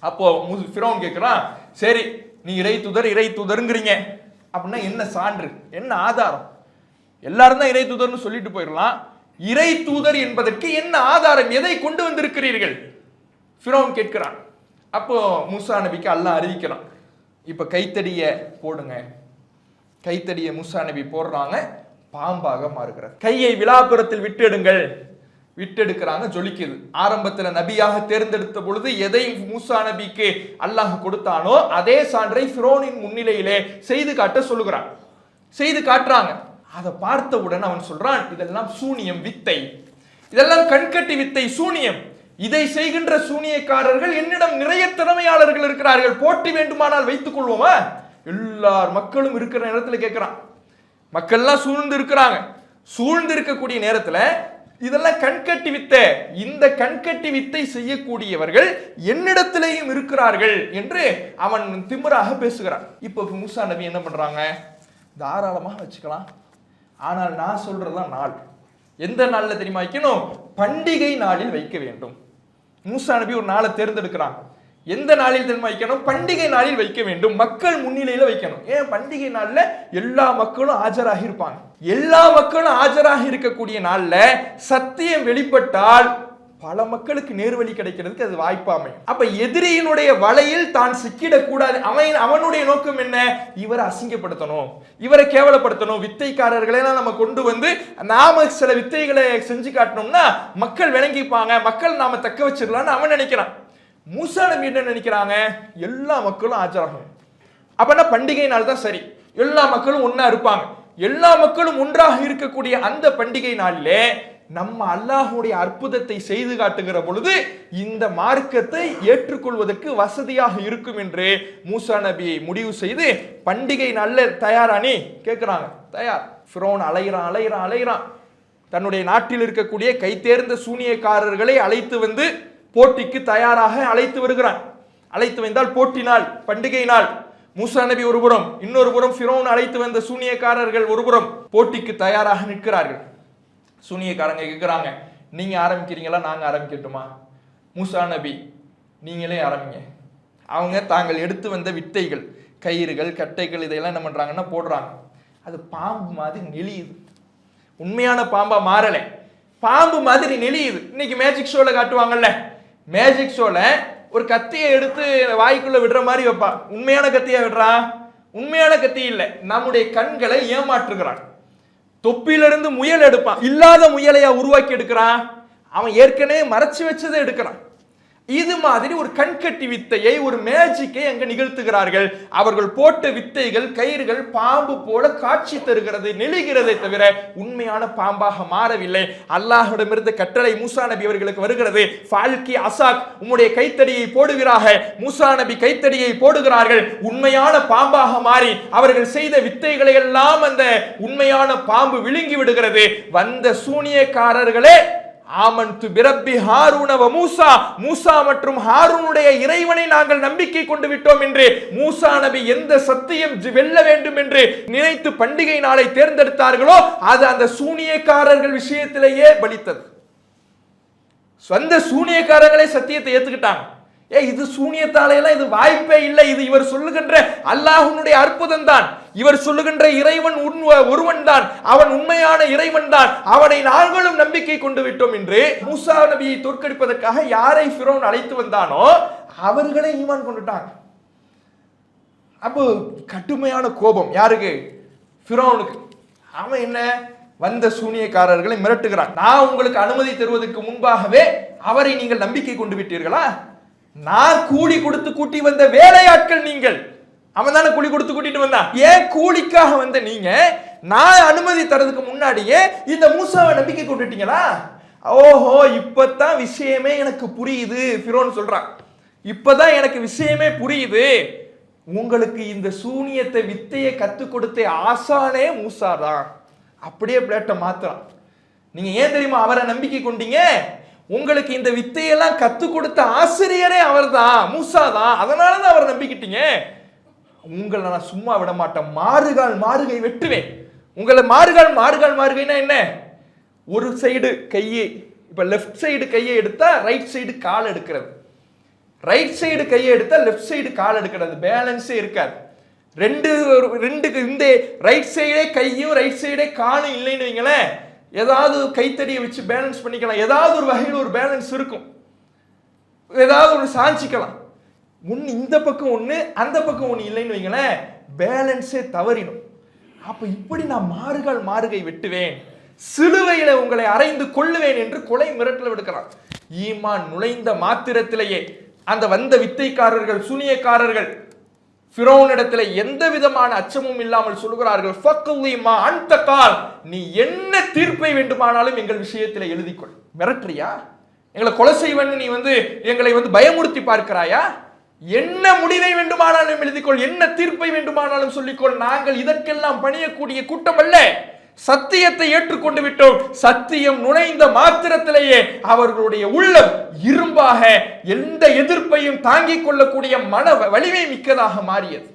அப்போ ஃபிரௌன் கேட்கிறான், சரி நீ இறை தூதருங்கிறீங்க அப்படின்னா என்ன சான்று, என்ன ஆதாரம், எல்லாரும் தான் இறை தூதர்னு சொல்லிட்டு போயிடலாம், இறை தூதர் என்பதற்கு என்ன ஆதாரம், எதை கொண்டு வந்திருக்கிறீர்கள் ஃபிரௌன் கேட்கிறான். அப்போ மூசா நபிக்கு அல்லாஹ் அறிவிக்கிறான், இப்ப கைத்தடிய போடுங்க, கைத்தடிய மூசா நபி போடுறாங்க, பாம்பாக மாறுகிறார், கையை விலாப்புறத்தில் விட்டெடுங்கள், விட்டெடுக்கிறாங்க, ஜொலிக்குது. ஆரம்பத்துல நபியாக தேர்ந்தெடுத்த பொழுது எதை மூசா நபிக்கு அல்லாஹ் கொடுத்தானோ அதே சான்றை ஃபிரௌனின் முன்னிலையிலே செய்து காட்ட சொல்லுகிறான், செய்து காட்டுறாங்க. அதை பார்த்தவுடன் அவன் சொல்றான், இதெல்லாம் சூனியம், வித்தை, இதெல்லாம் கண்கட்டி வித்தை, சூனியம், இதை செய்கின்ற சூனியக்காரர்கள் என்னிடம் நிறைய திறமையாளர்கள் இருக்கிறார்கள், போட்டி வேண்டுமானால் வைத்துக் கொள்வோமா, எல்லார் மக்களும் இருக்கிற நேரத்தில் கேட்கிறான், மக்கள்லாம் சூழ்ந்து இருக்கிறாங்க, சூழ்ந்து இருக்கக்கூடிய நேரத்துல இதெல்லாம் கண்கட்டி வித்தை, இந்த கண்கட்டி வித்தை செய்யக்கூடியவர்கள் என்னிடத்திலேயும் இருக்கிறார்கள் என்று அவன் திமிராக பேசுகிறான். இப்ப மூசா நபி என்ன பண்றாங்க, தாராளமாக வச்சுக்கலாம், ஆனால் நான் சொல்றதுதான் நாள், எந்த நாள்ல தெரியுமா வைக்கணும், பண்டிகை நாளில் வைக்க வேண்டும். மூசா நபி ஒரு நாளை தேர்ந்தெடுக்கிறாங்க, எந்த நாளில் தெரியுமா வைக்கணும், பண்டிகை நாளில் வைக்க வேண்டும், மக்கள் முன்னிலையில வைக்கணும். ஏன் பண்டிகை நாள்ல எல்லா மக்களும் ஆஜராகி இருப்பாங்க, எல்லா மக்களும் ஆஜராகி இருக்கக்கூடிய நாள்ல சத்தியம் வெளிப்பட்டால் பல மக்களுக்கு நேர்வழி கிடைக்கிறதுக்கு அது வாய்ப்பாமை. அப்ப எதிரியினுடைய வலையில் தான் சிக்கிடக்கூடாது, அவனுடைய நோக்கம் என்ன, இவரை அசிங்கப்படுத்தணும், இவரை கேவலப்படுத்தணும், வித்தைக்காரர்களை நம்ம கொண்டு வந்து நாம சில வித்தைகளை செஞ்சு காட்டணும்னா மக்கள் விளங்கிப்பாங்க, மக்கள் நாம தக்க வச்சிடலாம்னு அவன் நினைக்கிறான். மூசா நபி என்ன நினைக்கிறாங்க, எல்லா மக்களும் ஆஜராகும், அப்பனா பண்டிகை நாள் தான் சரி, எல்லா மக்களும் ஒன்னா இருப்பாங்க, எல்லா மக்களும் ஒன்றாக இருக்கக்கூடிய அந்த பண்டிகை நாளிலே நம்ம அல்லாஹுடைய அற்புதத்தை செய்து காட்டுகிற பொழுது இந்த மார்க்கத்தை ஏற்றுக்கொள்வதற்கு வசதியாக இருக்கும் என்று மூசா நபி முடிவு செய்து பண்டிகை நாள்ல தயாரானி கேட்கிறாங்க. தயார். ஃபிரௌன் அலைகிறான், தன்னுடைய நாட்டில் இருக்கக்கூடிய கைதேர்ந்த சூனியக்காரர்களை அழைத்து வந்து போட்டிக்கு தயாராக அழைத்து வருகிறான். அழைத்து வந்தால் போட்டி நாள், பண்டிகை நாள். மூசா நபி ஒருபுறம், இன்னொரு புறம் ஃபிரௌன் அழைத்து வந்த சூனியக்காரர்கள் ஒருபுறம் போட்டிக்கு தயாராக நிற்கிறார்கள். சூனியக்காரங்க கேட்கிறாங்க, நீங்க ஆரம்பிக்கிறீங்களா நாங்க ஆரம்பிக்கட்டுமா? மூசா நபி நீங்களே ஆரம்பிங்க. அவங்க தாங்கள் எடுத்து வந்த வித்தைகள், கயிறுகள், கட்டைகள் இதையெல்லாம் என்ன பண்றாங்கன்னா போடுறாங்க. அது பாம்பு மாதிரி நெளியுது, உண்மையான பாம்பா மாறலை, பாம்பு மாதிரி நெளியுது. இன்னைக்கு மேஜிக் ஷோல காட்டுவாங்கல்ல, மேஜிக் ஷோல ஒரு கத்தியை எடுத்து வாய்க்குள்ள விடுற மாதிரி வைப்பா, உண்மையான கத்தியா விடுறான், உண்மையான கத்தி இல்லை, நம்முடைய கண்களை ஏமாற்றுகிறான். தொப்பிலிருந்து முயல் எடுப்பான், இல்லாத முயலையா உருவாக்கி எடுக்கிறான், அவன் ஏற்கனவே மறைச்சு வச்சதை எடுக்கிறான். இது மாதிரி ஒரு கண்கட்டி வித்தையை, ஒரு மேஜிக்கை அங்க நிகழ்த்துகிறார்கள். அவர்கள் போட்ட வித்தைகள், கயிறுகள் பாம்பு போல காட்சி தருகிறது, நெளிகிறதை தவிர உண்மையான பாம்பாக மாறவில்லை. அல்லாஹ்விடமிருந்து கட்டளை மூசா நபி அவர்களுக்கு வருகிறது, ஃபால்கி அசாக், உம்முடைய கைத்தடியை போடுகிறார்கள். மூசா நபி கைத்தடியை போடுகிறார்கள், உண்மையான பாம்பாக மாறி அவர்கள் செய்த வித்தைகளை எல்லாம் அந்த உண்மையான பாம்பு விழுங்கி விடுகிறது. வந்த சூனியக்காரர்களே ஆமன்து பிரப்பி ஹாரூன வ மூசா, மூசா மற்றும் ஹாரூனுடைய இறைவனை நாங்கள் நம்பிக்கை கொண்டு விட்டோம் என்று மூசா நபி எந்த சத்தியம் வெல்ல வேண்டும் என்று நினைத்து பண்டிகை நாளை தேர்ந்தெடுத்தார்களோ அது அந்த சூனியக்காரர்கள் விஷயத்திலேயே பலித்தது. சொந்த சூனியக்காரர்களே சத்தியத்தை ஏத்துக்கிட்டாங்க. இது சூனியத்தாலையெல்லாம் இது வாய்ப்பே இல்லை, இது இவர் சொல்லுகின்ற அல்லாஹ்வுடைய அற்புதம் தான், இவர் சொல்லுகின்ற இறைவன் ஒருவன் தான், அவன் உண்மையான இறைவன் தான், அவனை நாங்களும் நம்பிக்கை கொண்டு விட்டோம் என்று மூசா நபியை தோற்கடிப்பதற்காக யாரை ஃபிரௌன் அழைத்து வந்தானோ அவர்களை ஈமான் கொண்டுட்டாங்க. அப்போ கடுமையான கோபம் யாருக்கு? ஃபிரௌனுக்கு. அவன் என்ன வந்த சூனியக்காரர்களை மிரட்டுகிறான். நான் உங்களுக்கு அனுமதி தருவதற்கு முன்பாகவே அவரை நீங்கள் நம்பிக்கை கொண்டு விட்டீர்களா? நான் கூலி கொடுத்து கூட்டி வந்த வேலையாட்கள் நீங்கள். அவன் தானே கூலி கொடுத்து கூட்டிட்டு வந்தான். ஏன் கூலிக்காக வந்த நீங்க நான் அனுமதி தரதுக்கு முன்னாடியே இந்த மூசாவை நம்பிக்கை கொண்டுட்டீங்களா? ஓஹோ, இப்பதான் விஷயமே எனக்கு புரியுது ஃபிரௌன் சொல்றான். இப்பதான் எனக்கு விஷயமே புரியுது. உங்களுக்கு இந்த சூனியத்தை வித்தையை கத்து கொடுத்த ஆசானே மூசா தான். அப்படியே பிளேட்டை மாத்துறான். நீங்க ஏன் தெரியுமா அவரை நம்பிக்கை கொண்டீங்க? உங்களுக்கு இந்த வித்தையெல்லாம் கத்து கொடுத்த ஆசிரியரே அவர் தான், மூசா தான். அதனாலதான் அவரை நம்பிக்கிட்டீங்க. உங்களை நான் சும்மா விட மாட்டேன், மாறுகால் மாறுகை வெட்டுவேன். உங்களை மாறுகைனா என்ன? ஒரு சைடு கையை, இப்ப லெஃப்ட் சைடு கையை எடுத்தா ரைட் சைடு கால் எடுக்கிறது, ரைட் சைடு கையை எடுத்தா லெஃப்ட் சைடு கால் எடுக்கிறது, பேலன்ஸே இருக்காது. ரெண்டுக்கு இந்த ரைட் சைடே கையும் ரைட் சைடே காலும் இல்லைன்னு வைங்களேன், ஏதாவது கைத்தடியை வச்சு பேலன்ஸ் பண்ணிக்கலாம், ஏதாவது ஒரு வகையில் ஒரு பேலன்ஸ் இருக்கும், ஏதாவது ஒரு சாஞ்சிக்கலாம். ஒன்று இந்த பக்கம் ஒன்று அந்த பக்கம் ஒன்று இல்லைன்னு வைங்களேன், பேலன்ஸே தவறிடும். அப்ப இப்படி நான் மாறுகை வெட்டுவேன், சிலுவையில உங்களை அறைந்து கொள்ளுவேன் என்று கொலை மிரட்டல் விடுக்கிறான். ஈமான் நுழைந்த மாத்திரத்திலேயே அந்த வந்த வித்தைக்காரர்கள், சூனியக்காரர்கள் ஃபிரௌனிடத்துல எந்த விதமான அச்சமும் இல்லாமல் சொல்கிறார்கள், ஃபக்லிமா அன்த கால், நீ என்ன தீர்ப்பை வேண்டுமானாலும் எங்கள் விஷயத்தில் எழுதிக்கொள். மிரட்டுறியா? எங்களை கொலை செய்வன்னு நீ எங்களை பயமுறுத்தி பார்க்கிறாயா? என்ன முடிவை வேண்டுமானாலும் எழுதிக்கொள், என்ன தீர்ப்பை வேண்டுமானாலும் சொல்லிக்கொள். நாங்கள் இதற்கெல்லாம் பணியக்கூடிய கூட்டம் அல்ல. சத்தியத்தை ஏற்றுக்கொண்டு விட்டோம். சத்தியம் நுழைந்த மாத்திரத்திலேயே அவர்களுடைய உள்ளம் இரும்பாக எந்த எதிர்ப்பையும் தாங்கிக் கொள்ளக்கூடிய மன வலிமை மிக்கதாக மாறியது.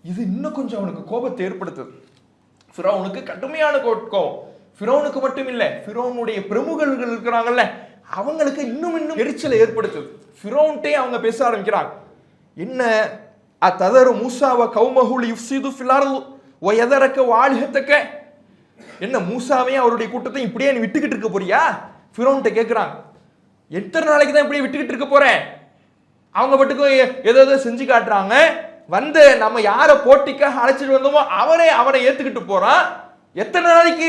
இது இன்னும் கொஞ்சம் அவனுக்கு கோபத்தை ஏற்படுத்துது. ஃபிரௌனுக்கு கடுமையான கோபம். ஃபிரௌனுக்கு மட்டும் இல்ல, ஃபிரௌனுடைய பிரமுகர்கள் இருக்கிறாங்கல்ல, அவங்களுக்கு இன்னும் எரிச்சலை ஏற்படுத்துது. ஃபிரௌன்ட்டே அவங்க பேச ஆரம்பிக்கிறாங்க. என்ன அததரு மூசாவ கௌமஹுல் யுஃப்ஸிது ஃபில் அர்து வ யதரக வாலிஹதக, என்ன மூசாவையும் அவருடைய கூட்டத்தையும் இப்படியே நீ விட்டுக்கிட்டு இருக்க போறியா? ஃபிரௌன்ட்ட கேட்குறாங்க. எத்தனை நாளைக்கு தான் இப்படியே விட்டுக்கிட்டு இருக்க போறேன்? அவங்க மட்டுக்கும் ஏதோ செஞ்சு காட்டுறாங்க. நம்ம யாரை போட்டிக்காக அழைச்சிட்டு வந்தோமோ அவனை ஏத்துக்கிட்டு போறான். எத்தனை நாளைக்கு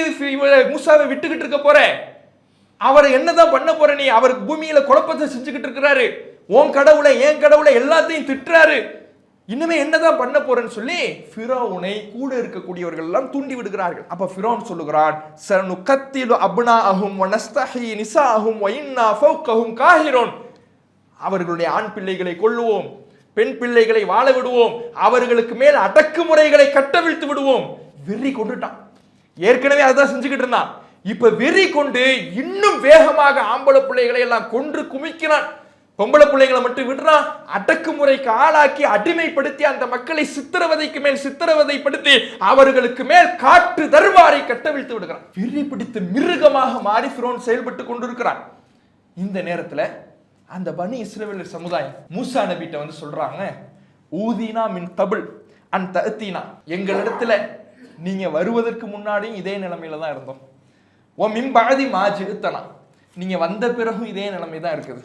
மூசாவை விட்டுக்கிட்டு இருக்க போறேன்? அவரை என்னதான் பண்ண போற நீ? அவருக்கு பூமியில குழப்பத்தை செஞ்சுக்கிட்டு இருக்கிறாரு. உன் கடவுளை என் கடவுளை எல்லாத்தையும் திட்டுறாரு. இனிமே என்னதான் பண்ண போறேன்னு சொல்லி ஃபிரௌனை கூட இருக்கக்கூடியவர்கள் எல்லாம் தூண்டி விடுகிறார்கள். அப்ப ஃபிரௌன் சொல்லுகிறான், சனுகத்திலு அப்னாஅஹும் வ நஸ்தஹி நிசாஅஹும் வ இன்னா ஃபௌகஹும் காஹிரூன், அவர்களுடைய ஆண் பிள்ளைகளை கொல்லுவோம், பெண் பிள்ளைகளை வாழ விடுவோம், அவர்களுக்கு மேல் அடக்குமுறைகளை கட்டவிழ்த்து விடுவோம். வெறி கொண்டுட்டான். ஏற்கனவே அதான் செஞ்சுக்கிட்டு இருந்தான். இப்ப வெறி கொண்டு இன்னும் வேகமாக ஆம்பளை பிள்ளைகளை எல்லாம் கொன்று குமிக்கிறான். பொம்பளை பிள்ளைகளை மட்டும் விடுறான். அடக்குமுறைக்கு ஆளாக்கி அடிமைப்படுத்தி அந்த மக்களை சித்திரவதைக்கு மேல் சித்திரவதைப்படுத்தி அவர்களுக்கு மேல் காற்று தர்பாரை கட்டவிழ்த்து விடுகிறான். வெறி பிடித்து மிருகமாக மாறி ஃபிரௌன் செயல்பட்டு கொண்டிருக்கிறான். இந்த நேரத்துல அந்த பனி இஸ்ரவேலர் சமுதாயம் மூசா நபிட்ட சொல்றாங்க, ஊதீனா மின் தபுல் அன் தஅதீனா, எங்களிடத்துல நீங்க வருவதற்கு முன்னாடியும் இதே நிலைமையில தான் இருந்தோம். ஓ மின் பாதி மாஜித்தனா, நீங்க வந்த பிறகும் இதே நிலைமை தான் இருக்குது.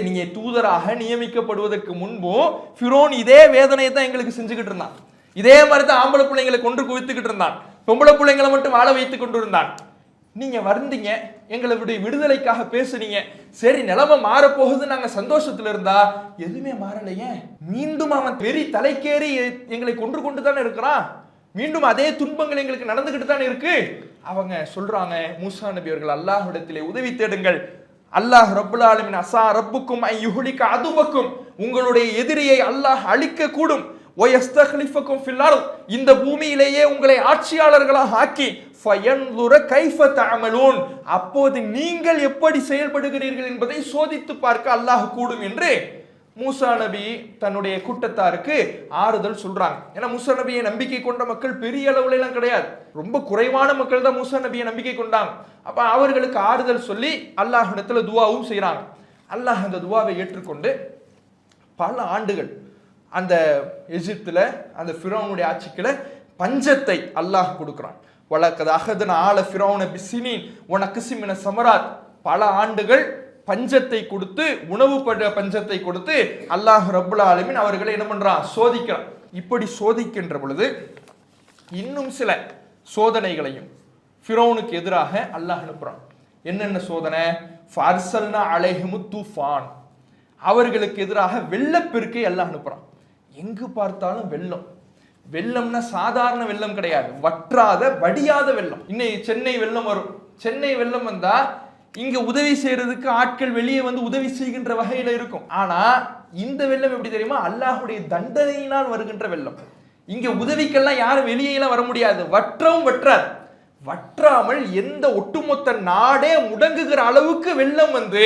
நீங்க தூதராக நியமிக்கப்படுவதற்கு முன்பும் ஃபிரௌன் இதே வேதனையை தான் எங்களுக்கு செஞ்சுக்கிட்டு இருந்தான். இதே மாதிரி தான் ஆம்பளை பிள்ளைங்களை கொண்டு குவித்துக்கிட்டு இருந்தான், பொம்பளை பிள்ளைங்களை மட்டும் வாழ வைத்துக் கொண்டு இருந்தான். நீங்க வந்தீங்க, எங்களுடைய விடுதலைக்காக பேசுனீங்க, சரி நிலைமை மாறப்போகுது, நாங்க சந்தோஷத்துல இருந்தா எதுவுமே மாறலையே. மீண்டும் அவன் பெரிய தலைக்கேறி எங்களை கொண்டு தானே இருக்கிறான், மீண்டும் அதே துன்பங்கள் எங்களுக்கு நடந்துகிட்டு தானே இருக்கு. அவங்க சொல்றாங்க, மூசா நபி அவர்கள் அல்லாஹ்விடத்திலே உதவி தேடுங்கள். அல்லாஹ் ரப்புல் ஆலமீன் அஸா ரப்புக்கும் ஐ யுஹ்லிக அதுவக்கும், உங்களுடைய எதிரியை அல்லாஹ் அழிக்க கூடும். வயஸ்தக்லிஃபக்கும் ஃபில் அர்த், இந்த பூமியிலேயே உங்களை ஆட்சியாளர்களாக ஆக்கி ஃபயன்துர கைஃப தஅமலூன், அப்போது நீங்கள் எப்படி செயல்படுகிறீர்கள் என்பதை சோதித்து பார்க்க அல்லாஹ் கூடும் என்று மூசா நபி தன்னுடைய கூட்டத்தாருக்கு ஆறுதல் சொல்றாங்க. ஏன்னா மூசா நபியை நம்பிக்கை கொண்ட மக்கள் பெரிய அளவுல எல்லாம் கிடையாது, ரொம்ப குறைவான மக்கள் தான் மூசா நபியை நம்பிக்கை கொண்டாங்க. அப்ப அவர்களுக்கு ஆறுதல் சொல்லி அல்லாஹ்விடத்துல துஆவும் செய்யறாங்க. அல்லாஹ் அந்த துஆவை ஏற்றுக்கொண்டு பல ஆண்டுகள் அந்த எகிப்துல அந்த ஃபிரௌனுடைய ஆட்சிக்குள்ள பஞ்சத்தை அல்லாஹ் கொடுக்கிறான். வலக்கத் அஹதுனா ஆல ஃபிரௌன பிஸ்ஸினீன் வ நக்ஸின் மின ஸமராத், பல ஆண்டுகள் பஞ்சத்தை கொடுத்து, உணவு பஞ்சத்தை கொடுத்து அல்லாஹ் ரப்புல் ஆலமீன் அவர்களை என்ன பண்றான், சோதிக்கிறான். இப்படி சோதிக்கின்ற பொழுது இன்னும் சில சோதனைகளையும் ஃபிரௌனுக்கு எதிராக அல்லாஹ் அனுப்புறான். என்னென்ன சோதனை? ஃபர்சல்னா அலைஹிமு தூஃபான், அவர்களுக்கு எதிராக வெள்ளப்பெருக்கை அல்லாஹ் அனுப்புறான். எங்கு பார்த்தாலும் வெள்ளம். வெள்ளம்னா சாதாரண வெள்ளம் கிடையாது, வற்றாத வடியாத வெள்ளம். இன்னைக்கு சென்னை வெள்ளம் வரும், சென்னை வெள்ளம் வந்தா இங்க உதவி செய்யறதுக்கு ஆட்கள் வெளியே வந்து உதவி செய்கின்ற வகையில இருக்கும். ஆனா இந்த வெள்ளம் எப்படி தெரியுமா, அல்லாஹ்வுடைய தண்டனையினால் வருகின்ற வெள்ளம். இங்க உதவிக்கெல்லாம் யாரும் வெளியெல்லாம் வர முடியாது, வற்றவும் வற்றாது. வற்றாமல் எந்த ஒட்டுமொத்த நாடே முடங்குகிற அளவுக்கு வெள்ளம் வந்து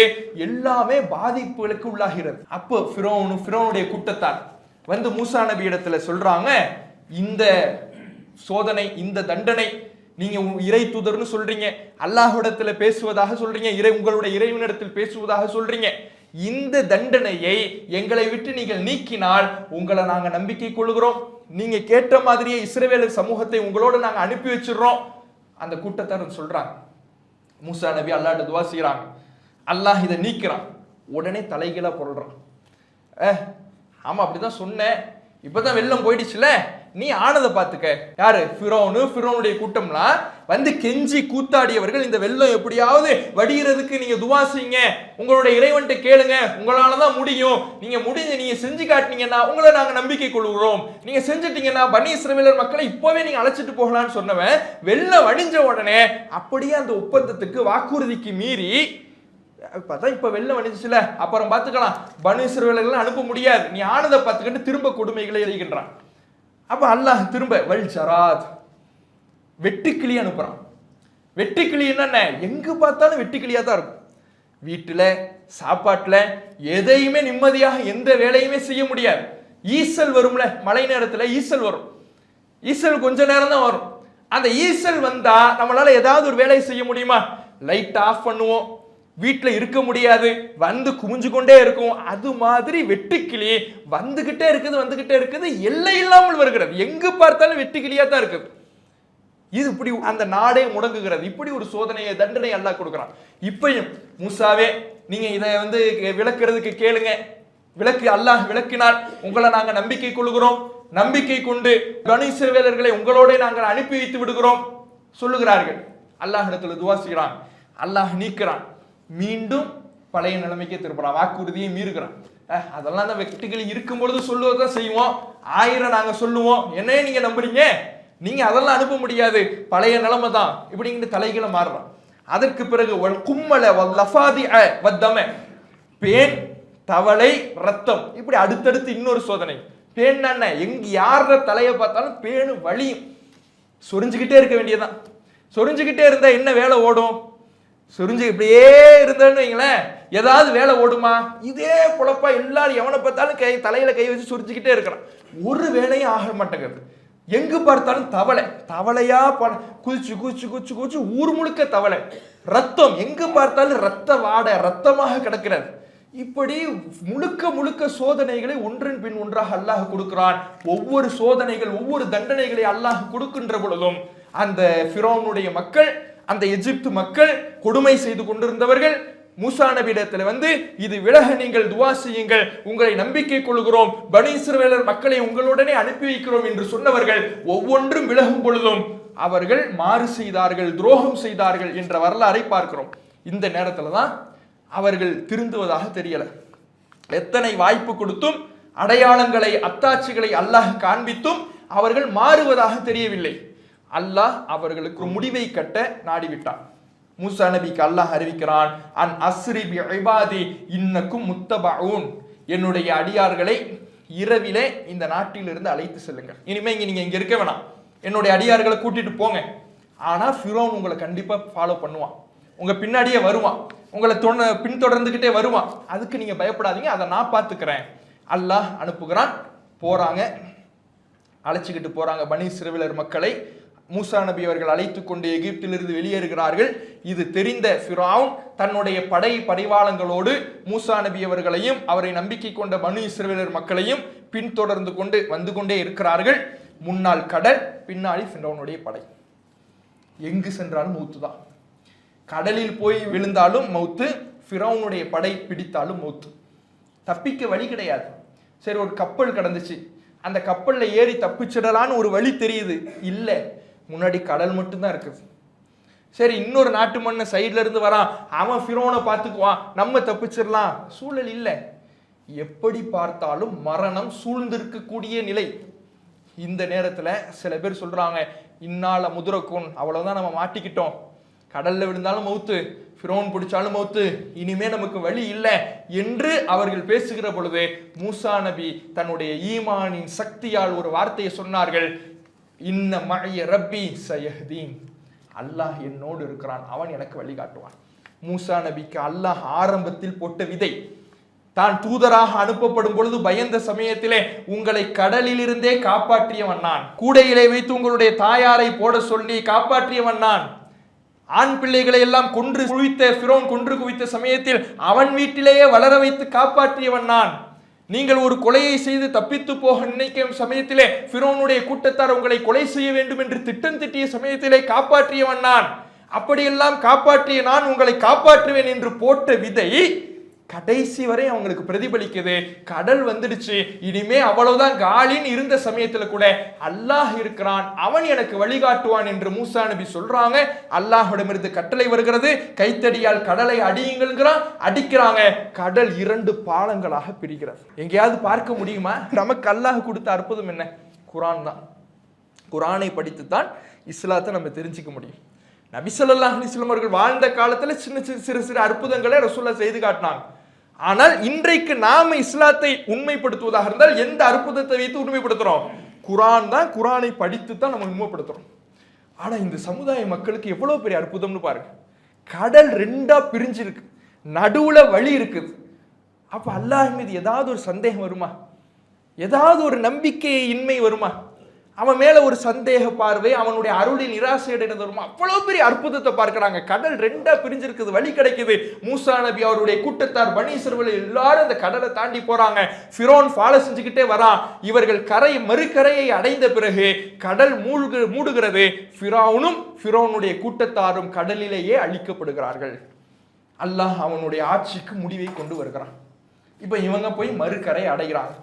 எல்லாமே பாதிப்புகளுக்கு உள்ளாகிறது. அப்போ ஃபிரௌனுடைய கூட்டத்தார் வந்து மூசா நபி இடத்துல சொல்றாங்க, இந்த சோதனை, இந்த தண்டனை, நீங்க இறை தூதர்னு சொல்றீங்க, அல்லாஹ்விடத்துல பேசுவதாக சொல்றீங்க, உங்களுடைய இறைவனிடத்தில் பேசுவதாக சொல்றீங்க, இந்த தண்டனையை எங்களை விட்டு நீங்கள் நீக்கினால் உங்களை நாங்க நம்பிக்கை கொள்கிறோம், நீங்க கேட்ட மாதிரியே இஸ்ரவேலர் சமூகத்தை உங்களோட நாங்க அனுப்பி வச்சிடறோம். அந்த கூட்டத்தார் சொல்றாங்க. மூசா நபி அல்லாஹ்ட்ட துஆ செய்றாங்க. அல்லாஹ் இதை நீக்கிறான். உடனே தலைகீழா புரள்றான். ஆமா அப்படிதான் சொன்னேன், இப்பதான் வெள்ளம் போயிடுச்சுல, நீ ஆனதை பார்த்துக்க. யாரு? ஃபிரௌனுடைய கூட்டம்லாம் வந்து கெஞ்சி கூத்தாடியவர்கள், இந்த வெள்ளம் எப்படியாவது வடிகிறதுக்கு நீங்க துஆ செய்யுங்க, உங்களுடைய இறைவன்கிட்ட கேளுங்க, உங்களாலதான் முடியும், நீங்க செஞ்சு காட்டினீங்கன்னா உங்களை நாங்க நம்பிக்கை கொள்கிறோம், நீங்க செஞ்சிட்டீங்கன்னா பனி இஸ்ரவேலர் மக்களை இப்பவே நீங்க அழைச்சிட்டு போகலான்னு சொன்னவன் வெள்ளம் வடிஞ்ச உடனே அப்படியே அந்த ஒப்பந்தத்துக்கு வாக்குறுதிக்கு மீறி இப்ப வெள்ளம் வடிஞ்சுல, அப்புறம் பார்த்துக்கலாம், பனி இஸ்ரவேலர்கள் அனுப்ப முடியாது, நீ ஆனதை பார்த்துக்கிட்டு திரும்ப கொடுமைகளை எழுதுகின்றான். அப்ப அல்லாஹ் திரும்ப வல் ஜராத், வெட்டுக்கிளி அனுப்புறான். வெட்டுக்கிளி என்னென்ன, எங்கு பார்த்தாலும் வெட்டுக்கிளியா தான் இருக்கும். வீட்டுல சாப்பாட்டுல எதையுமே நிம்மதியாக எந்த வேலையுமே செய்ய முடியாது. ஈசல் வரும்ல, மழை நேரத்துல ஈசல் வரும், ஈசல் கொஞ்ச நேரம் தான் வரும். அந்த ஈசல் வந்தா நம்மளால ஏதாவது ஒரு வேலையை செய்ய முடியுமா? லைட் ஆஃப் பண்ணுவோம், வீட்டுல இருக்க முடியாது, வந்து குமிஞ்சு கொண்டே இருக்கும். அது மாதிரி வெட்டுக்கிளி வந்துகிட்டே இருக்குது, எல்லை இல்லாமல் வருகிறது, எங்கு பார்த்தாலும் வெட்டுக்கிளியா தான் இருக்குது. இது இப்படி அந்த நாடே முடங்குகிறது. இப்படி ஒரு சோதனையை, தண்டனை அல்லாஹ் கொடுக்கிறான். இப்பயும் மூசாவே, நீங்க இதை வந்து விளக்குறதுக்கு கேளுங்க, அல்லாஹ் விளக்கினால் உங்களை நாங்க நம்பிக்கை கொள்கிறோம், நம்பிக்கை கொண்டு பனி இஸ்ரவேலர்களை உங்களோட நாங்கள் அனுப்பி வைத்து விடுகிறோம் சொல்லுகிறார்கள். அல்லாஹ் இடத்துல துஆ செய்கிறான். அல்லாஹ் நீக்கிறான், மீண்டும் பழைய நிலைமைக்கே திருப்புறான், வாக்குறுதியை மீறுகிறான். அதெல்லாம் தான் வெட்டுக்கிளி இருக்கும் பொழுது சொல்லுவதான் செய்வோம், 1000 நாங்க சொல்லுவோம், என்னையே நீங்க நம்புறீங்க, நீங்க அதெல்லாம் அனுப்ப முடியாது, பழைய நிலைமை தான், இப்படிங்கிற தலைகளை மாறுறான். அதற்கு பிறகு கும்மல லஃபாதி வத்தம, பேன், தவளை, ரத்தம், இப்படி அடுத்தடுத்து இன்னொரு சோதனை. பேன் என்ன, எங்க யார தலையை பார்த்தாலும் பேனு வலியும், சொரிஞ்சுக்கிட்டே இருக்க வேண்டியதான். சொரிஞ்சுக்கிட்டே இருந்தா என்ன வேலை ஓடும்? சொரிஞ்சு இப்படியே இருந்தேன்னு வைங்களேன், ஏதாவது வேலை ஓடுமா? இதே பொழப்பா எல்லாரும் எவனை பார்த்தாலும் தலையில கை வச்சு சொரிஞ்சுக்கிட்டே இருக்கிறான், ஒரு வேலையும் ஆக மாட்டேங்குது. எங்கு பார்த்தாலும் தவளையா குதிச்சு குதிச்சு குதிச்சு குதிச்சு ஊர் முழுக்க தவளை. ரத்தம், எங்கு பார்த்தாலும் ரத்த வாடை, ரத்தமாக கிடக்கிறது. இப்படி முழுக்க முழுக்க சோதனைகளை ஒன்றின் பின் ஒன்றாக அல்லாஹ் கொடுக்கிறான். ஒவ்வொரு சோதனைகள், ஒவ்வொரு தண்டனைகளை அல்லாஹ் கொடுக்கின்ற பொழுதும் அந்த ஃபிரௌனுடைய மக்கள், அந்த எகிப்து மக்கள், கொடுமை செய்து கொண்டிருந்தவர்கள், மூசா நபியிடத்தில் வந்து இது விலக நீங்கள் துவா செய்யுங்கள், உங்களை நம்பிக்கை கொள்கிறோம், பனி இஸ்ரவேலர் மக்களை உங்களுடனே அனுப்பி வைக்கிறோம் என்று சொன்னவர்கள் ஒவ்வொன்றும் விலகும் பொழுதும் அவர்கள் மாறு செய்தார்கள், துரோகம் செய்தார்கள் என்ற வரலாறை பார்க்கிறோம். இந்த நேரத்தில் தான் அவர்கள் திருந்துவதாக தெரியல. எத்தனை வாய்ப்பு கொடுத்தும் அடையாளங்களை அத்தாட்சிகளை அல்லாஹ் காண்பித்தும் அவர்கள் மாறுவதாக தெரியவில்லை. அல்லாஹ் அவர்களுக்கு முடிவை கட்ட நாடிவிட்டான். மூசா நபிக்கு அல்லாஹ் அறிவிக்கிறான், அன் அஸ்ரி பி இபாதி இன்னக்கும் முத்தபஊன், என்னுடைய அடியார்களை இரவிலே இந்த நாட்டிலிருந்து அழைத்து செல்லுங்கள். இனிமே நீங்க இங்க இருக்க வேணாம், என்னுடைய அடியார்களை கூட்டிட்டு போங்க. ஆனா ஃபிரௌன் உங்களை கண்டிப்பா ஃபாலோ பண்ணுவான், உங்க பின்னாடியே வருவான், உங்களை பின்தொடர்ந்துகிட்டே வருவான். அதுக்கு நீங்க பயப்படாதீங்க, அதை நான் பார்த்துக்கிறேன். அல்லாஹ் அனுப்புகிறான். போறாங்க, அழைச்சிக்கிட்டு போறாங்க பனி இஸ்ரவேலர் மக்களை. மூசா நபி அவர்கள் அழைத்து கொண்டு எகிப்திலிருந்து வெளியேறுகிறார்கள். இது தெரிந்த ஃபிரௌன் தன்னுடைய படை பரிவாளங்களோடு மூசா நபி அவர்களையும் அவரை நம்பிக்கை கொண்ட பனி இஸ்ரவேலர் மக்களையும் பின்தொடர்ந்து கொண்டு வந்து கொண்டே இருக்கிறார்கள். முன்னால் கடல், பின்னாடி ஃபிரௌனுடைய படை. எங்கு சென்றாலும் மௌத்து தான். கடலில் போய் விழுந்தாலும் மௌத்து, ஃபிரௌனுடைய படை பிடித்தாலும் மௌத்து. தப்பிக்க வழி கிடையாது. சரி, ஒரு கப்பல் கடந்துச்சு, அந்த கப்பல்ல ஏறி தப்பிச்சிடலான்னு ஒரு வழி தெரியுது. இல்ல, முன்னாடி கடல் மட்டும்தான் இருக்குது. சரி, இன்னொரு நாட்டு மண்ண சைட்ல இருந்து வரான், அவன் ஃபிரௌனை பார்த்துக்குவான், நம்ம தப்பிச்சிடலாம். சூழல் இல்லை. எப்படி பார்த்தாலும் மரணம் சூழ்ந்திருக்கக்கூடிய நிலை. இந்த நேரத்துல சில பேர் சொல்றாங்க, இன்னால முதுரக்கும், அவ்வளவுதான், நம்ம மாட்டிக்கிட்டோம், கடல்ல விழுந்தாலும் மௌத்து, ஃபிரௌன் பிடிச்சாலும் மௌத்து, இனிமே நமக்கு வழி இல்லை என்று அவர்கள் பேசுகிற பொழுது மூசா நபி தன்னுடைய ஈமானின் சக்தியால் ஒரு வார்த்தையை சொன்னார்கள், இன்ன மஅய ரப்பி சயஹ்தீன், அல்லாஹ் என்னோடு இருக்கிறான், அவன் எனக்கு வழிகாட்டுவான். மூசா நபிக்கு அல்லாஹ் ஆரம்பத்தில் போட்ட விதை, தான் தூதராக அனுப்பப்படும் பொழுது பயந்த சமயத்திலே உங்களை கடலில் இருந்தே காப்பாற்றியவன் நான், கூடையிலே வைத்து உங்களுடைய தாயாரை போட சொல்லி காப்பாற்றியவன் நான், ஆண் பிள்ளைகளை எல்லாம் கொன்று குவித்த ஃபிரௌன் கொன்று குவித்த சமயத்தில் அவன் வீட்டிலேயே வளர வைத்து காப்பாற்றியவன் நான், நீங்கள் ஒரு கொலையை செய்து தப்பித்து போக நினைக்கும் சமயத்திலே ஃபிரௌனுடைய கூட்டத்தார் உங்களை கொலை செய்ய வேண்டும் என்று திட்டம் திட்டிய சமயத்திலே காப்பாற்றியவன் நான், அப்படியெல்லாம் காப்பாற்றிய நான் உங்களை காப்பாற்றுவேன் என்று போட்ட விதை கடைசி வரை அவங்களுக்கு பிரதிபலிக்குது. கடல் வந்துடுச்சு, இனிமே அவ்வளவுதான் காலின்னு இருந்த சமயத்துல கூட அல்லாஹ் இருக்கிறான், அவன் எனக்கு வழிகாட்டுவான் என்று மூசா நபி சொல்றாங்க. அல்லாஹ்விடமிருந்து கட்டளை வருகிறது, கைத்தடியால் கடலை அடியுங்கள்ங்கிறான், அடிக்கிறாங்க. கடல் 2 பாலங்களாக பிரிக்கிறது. எங்கேயாவது பார்க்க முடியுமா? நமக்கு அல்லாஹ் கொடுத்த அற்புதம் என்ன? குரான் தான். குரானை படித்துத்தான் இஸ்லாத்தை நம்ம தெரிஞ்சுக்க முடியும். நபி ஸல்லல்லாஹு அலைஹி வஸல்லம் அவர்கள் வாழ்ந்த காலத்துல சின்ன சிறு சிறு அற்புதங்களை ரசூலுல்லாஹ் செய்து காட்டினாங்க. ஆனால் இன்றைக்கு நாம இஸ்லாத்தை உண்மைப்படுத்துவதாக இருந்தால் எந்த அற்புதத்தை வைத்து உண்மைப்படுத்துறோம்? குரான் தான். குரானை படித்து தான் நம்ம உண்மைப்படுத்துறோம். ஆனா இந்த சமுதாய மக்களுக்கு எவ்வளவு பெரிய அற்புதம்னு பாருங்க. கடல் 2ஆ பிரிஞ்சிருக்கு, நடுவுல வழி இருக்குது. அப்ப அல்லாஹ் மீது ஏதாவது ஒரு சந்தேகம் வருமா? ஏதாவது ஒரு நம்பிக்கை இன்மை வருமா? அவன் மேல ஒரு சந்தேக பார்வை, அவனுடைய அருளில் நிராசை அடைந்து வருமா? அவ்வளவு பெரிய அற்புதத்தை பார்க்கிறாங்க. கடல் 2ஆ பிரிஞ்சிருக்குது, வழி கிடைக்குது. மூசா நபி அவருடைய கூட்டத்தார் பனி இஸ்ரவேல் எல்லாரும் அந்த கடலை தாண்டி போறாங்க. ஃபிரௌன் ஃபாலோ செஞ்சுக்கிட்டே வரான். இவர்கள் மறுகரையை அடைந்த பிறகு கடல் மூடுகிறது. ஃபிரௌனும் ஃபிரௌனுடைய கூட்டத்தாரும் கடலிலேயே அழிக்கப்படுகிறார்கள். அல்லாஹ் அவனுடைய ஆட்சிக்கு முடிவை கொண்டு வருகிறான். இப்ப இவங்க போய் மறுகரை அடைகிறாங்க.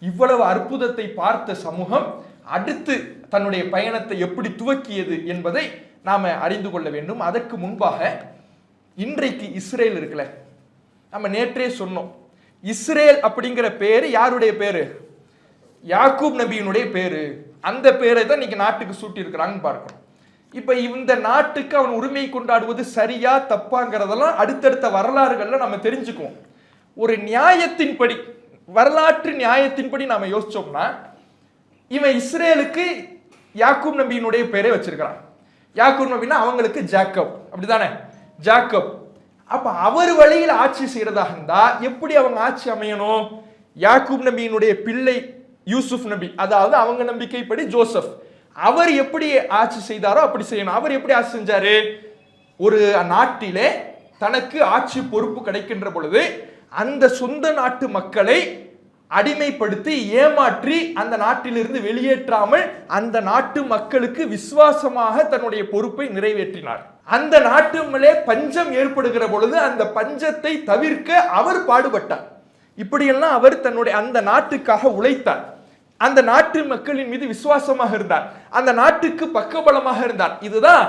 இவ்வளவு அற்புதத்தை பார்த்த சமூகம் அடுத்து தன்னுடைய பயணத்தை எப்படி துவக்கியது என்பதை நாம அறிந்து கொள்ள வேண்டும். அதற்கு முன்பாக இன்றைக்கு இஸ்ரேல் இருக்குல்ல, நம்ம நேற்றே சொன்னோம், இஸ்ரேல் அப்படிங்கிற பேரு யாருடைய பேரு? யாக்கூப் நபியினுடைய பேரு. அந்த பேரை தான் இன்னைக்கு நாட்டுக்கு சூட்டி இருக்கிறாங்கன்னு பார்க்கிறோம். இப்ப இந்த நாட்டுக்கு அவன் உரிமை கொண்டாடுவது சரியா தப்பாங்கிறதெல்லாம் அடுத்தடுத்த வரலாறுகள்ல நம்ம தெரிஞ்சுக்குவோம். ஒரு நியாயத்தின்படி, வரலாற்று நியாயத்தின்படி நாம யோசிச்சோம்னா, இவன் இஸ்ரேலுக்கு யாக்கூப் நபியினுடைய பேரை வச்சிருக்கிறான். யாக்கூப் நபினா அவங்களுக்கு ஜாக்கப், அப்படிதானே? ஜாக்கப். அப்ப அவர் வழியில் ஆட்சி செய்யறதாக இருந்தா எப்படி அவங்க ஆட்சி அமையணும்? யாக்கூப் நபியினுடைய பிள்ளை யூசுப் நபி, அதாவது அவங்க நம்பிக்கைப்படி ஜோசப், அவர் எப்படி ஆட்சி செய்தாரோ அப்படி செய்யணும். அவர் எப்படி ஆட்சி செஞ்சாரு? ஒரு நாட்டிலே தனக்கு ஆட்சி பொறுப்பு கிடைக்கின்ற பொழுது அந்த சொந்த நாட்டு மக்களை அடிமைப்படுத்தி ஏமாற்றி அந்த நாட்டிலிருந்து வெளியேற்றாமல் அந்த நாட்டு மக்களுக்கு விசுவாசமாக தன்னுடைய பொறுப்பை நிறைவேற்றினார். அந்த நாட்டு மேலே பஞ்சம் ஏற்படுகிற பொழுது அந்த பஞ்சத்தை தவிர்க்க அவர் பாடுபட்டார். இப்படியெல்லாம் அவர் தன்னுடைய அந்த நாட்டுக்காக உழைத்தார். அந்த நாட்டு மக்களின் மீது விசுவாசமாக இருந்தார். அந்த நாட்டுக்கு பக்கபலமாக இருந்தார். இதுதான்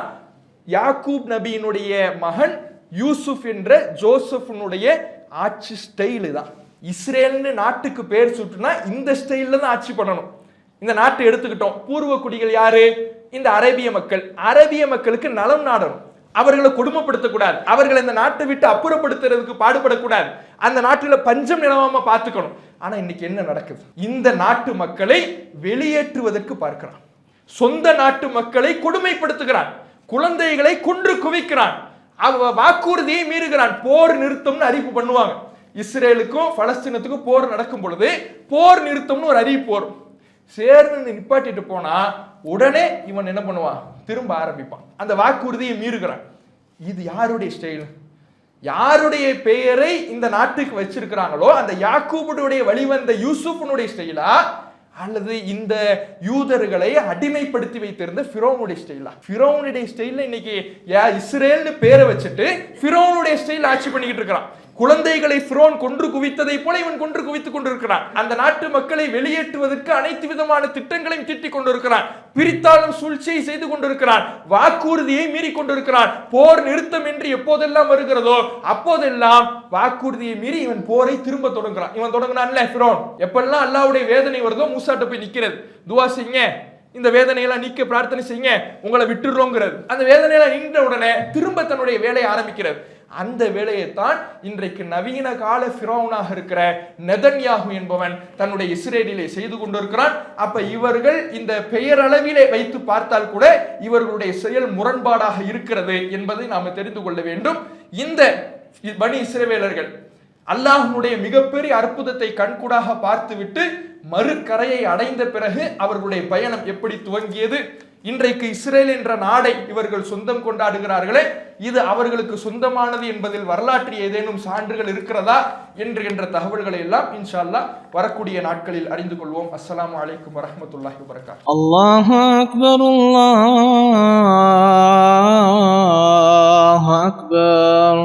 யாக்கூப் நபியினுடைய மகன் யூசுப் என்ற ஜோசப்னுடைய ஆட்சி ஸ்டைலு தான். இஸ்ரேல்னு நாட்டுக்கு பேர் சுட்டுனா இந்த ஸ்டைல்ல தான் ஆட்சி பண்ணணும். இந்த நாட்டை எடுத்துக்கிட்டோம். பூர்வ குடிகள் யாரு? இந்த அரேபிய மக்கள். அரேபிய மக்களுக்கு நலம் நாடணும், அவர்களை கொடுமைப்படுத்தக்கூடாது, அவர்களை இந்த நாட்டை விட்டு அப்புறப்படுத்துறதுக்கு பாடுபடக்கூடாது, அந்த நாட்டில் பஞ்சம் நிலவாம பார்த்துக்கணும். ஆனா இன்னைக்கு என்ன நடக்குது? இந்த நாட்டு மக்களை வெளியேற்றுவதற்கு பார்க்கிறான். சொந்த நாட்டு மக்களை கொடுமைப்படுத்துகிறான், குழந்தைகளை கொன்று குவிக்கிறான், வாக்குறுதியை மீறுகிறான். போர் நிறுத்தம்னு அறிவிப்பு பண்ணுவாங்க. இஸ்ரேலுக்கும் பலஸ்தீனத்துக்கும் போர் நடக்கும் பொழுது போர் நிறுத்தம்னு ஒரு அறிவிப்பு வரும். சேர்ந்து நிப்பாட்டிட்டு போனா உடனே இவன் என்ன பண்ணுவான்? திரும்ப ஆரம்பிப்பான். அந்த வாக்குறுதியை மீறுகிறான். இது யாருடைய ஸ்டைல்? யாருடைய பெயரை இந்த நாட்டுக்கு வச்சிருக்கிறாங்களோ அந்த யாக்கூபுடைய வழிவந்த யூசுஃபனுடைய ஸ்டைலா, அல்லது இந்த யூதர்களை அடிமைப்படுத்தி வைத்திருந்த ஃபிரௌனுடைய ஸ்டைலா? ஃபிரௌனுடைய ஸ்டைல்ல இன்னைக்கு இஸ்ரேல்னு பேரை வச்சுட்டு ஃபிரௌனுடைய ஸ்டைல் ஆட்சி பண்ணிக்கிட்டு இருக்கிறான். குழந்தைகளை ஃபிரௌன் கொன்று குவித்ததை போல இவன் கொன்று குவித்துக் கொண்டிருக்கிறான். அந்த நாட்டு மக்களை வெளியேற்றுவதற்கு அனைத்து விதமான திட்டங்களையும் தீட்டிக் கொண்டிருக்கிறான். பிரித்தாளும் சூழ்ச்சியை செய்து கொண்டிருக்கிறான். வாக்குறுதியை மீறி கொண்டிருக்கிறான். போர் நிறுத்தம் என்று எப்போதெல்லாம் வருகிறதோ அப்போதெல்லாம் வாக்குறுதியை மீறி இவன் போரை திரும்ப தொடங்குறான். இவன் தொடங்கினான்ல ஃபிரௌன், எப்பெல்லாம் அல்லாஹ்வுடைய வேதனை வருதோ மூசாட்ட போய் நிக்கிறது, துவா செய்யுங்க, இந்த வேதனையெல்லாம் நீக்க பிரார்த்தனை செய்யுங்க, உங்களை விட்டுறோங்கிறது. அந்த வேதனையெல்லாம் நின்ற உடனே திரும்ப தன்னுடைய வேலையை ஆரம்பிக்கிறது. அந்த வேலையைத்தான் இன்றைக்கு நவீன கால ஃபிரௌனாக இருக்கிற நெதன்யாஹு என்பவன் தன்னுடைய இஸ்ரேலிலே செய்து கொண்டிருக்கிறான். அப்ப இவர்கள் இந்த பெயரளவிலே வைத்து பார்த்தால் கூட இவர்களுடைய செயல் முரண்பாடாக இருக்கிறது என்பதை நாம தெரிந்து கொள்ள வேண்டும். இந்த பனி இஸ்ரவேலர்கள் அல்லாஹ்வுடைய மிகப்பெரிய அற்புதத்தை கண்கூடாக பார்த்துவிட்டு மறுகரையை அடைந்த பிறகு அவர்களுடைய பயணம் எப்படி துவங்கியது, இன்றைக்கு இஸ்ரேல் என்ற நாடை இவர்கள் சொந்தம் கொண்டாடுகிறார்களே, இது அவர்களுக்கு சொந்தமானது என்பதில் வரலாற்று ஏதேனும் சான்றுகள் இருக்கிறதா என்ற தகவல்களை எல்லாம் இன்ஷா அல்லாஹ் வரக்கூடிய நாட்களில் அறிந்து கொள்வோம். அஸ்ஸலாமு அலைக்கும் வரஹ்மத்துல்லாஹி வபரகாத்துஹு. அல்லாஹு அக்பர், அல்லாஹு அக்பர்.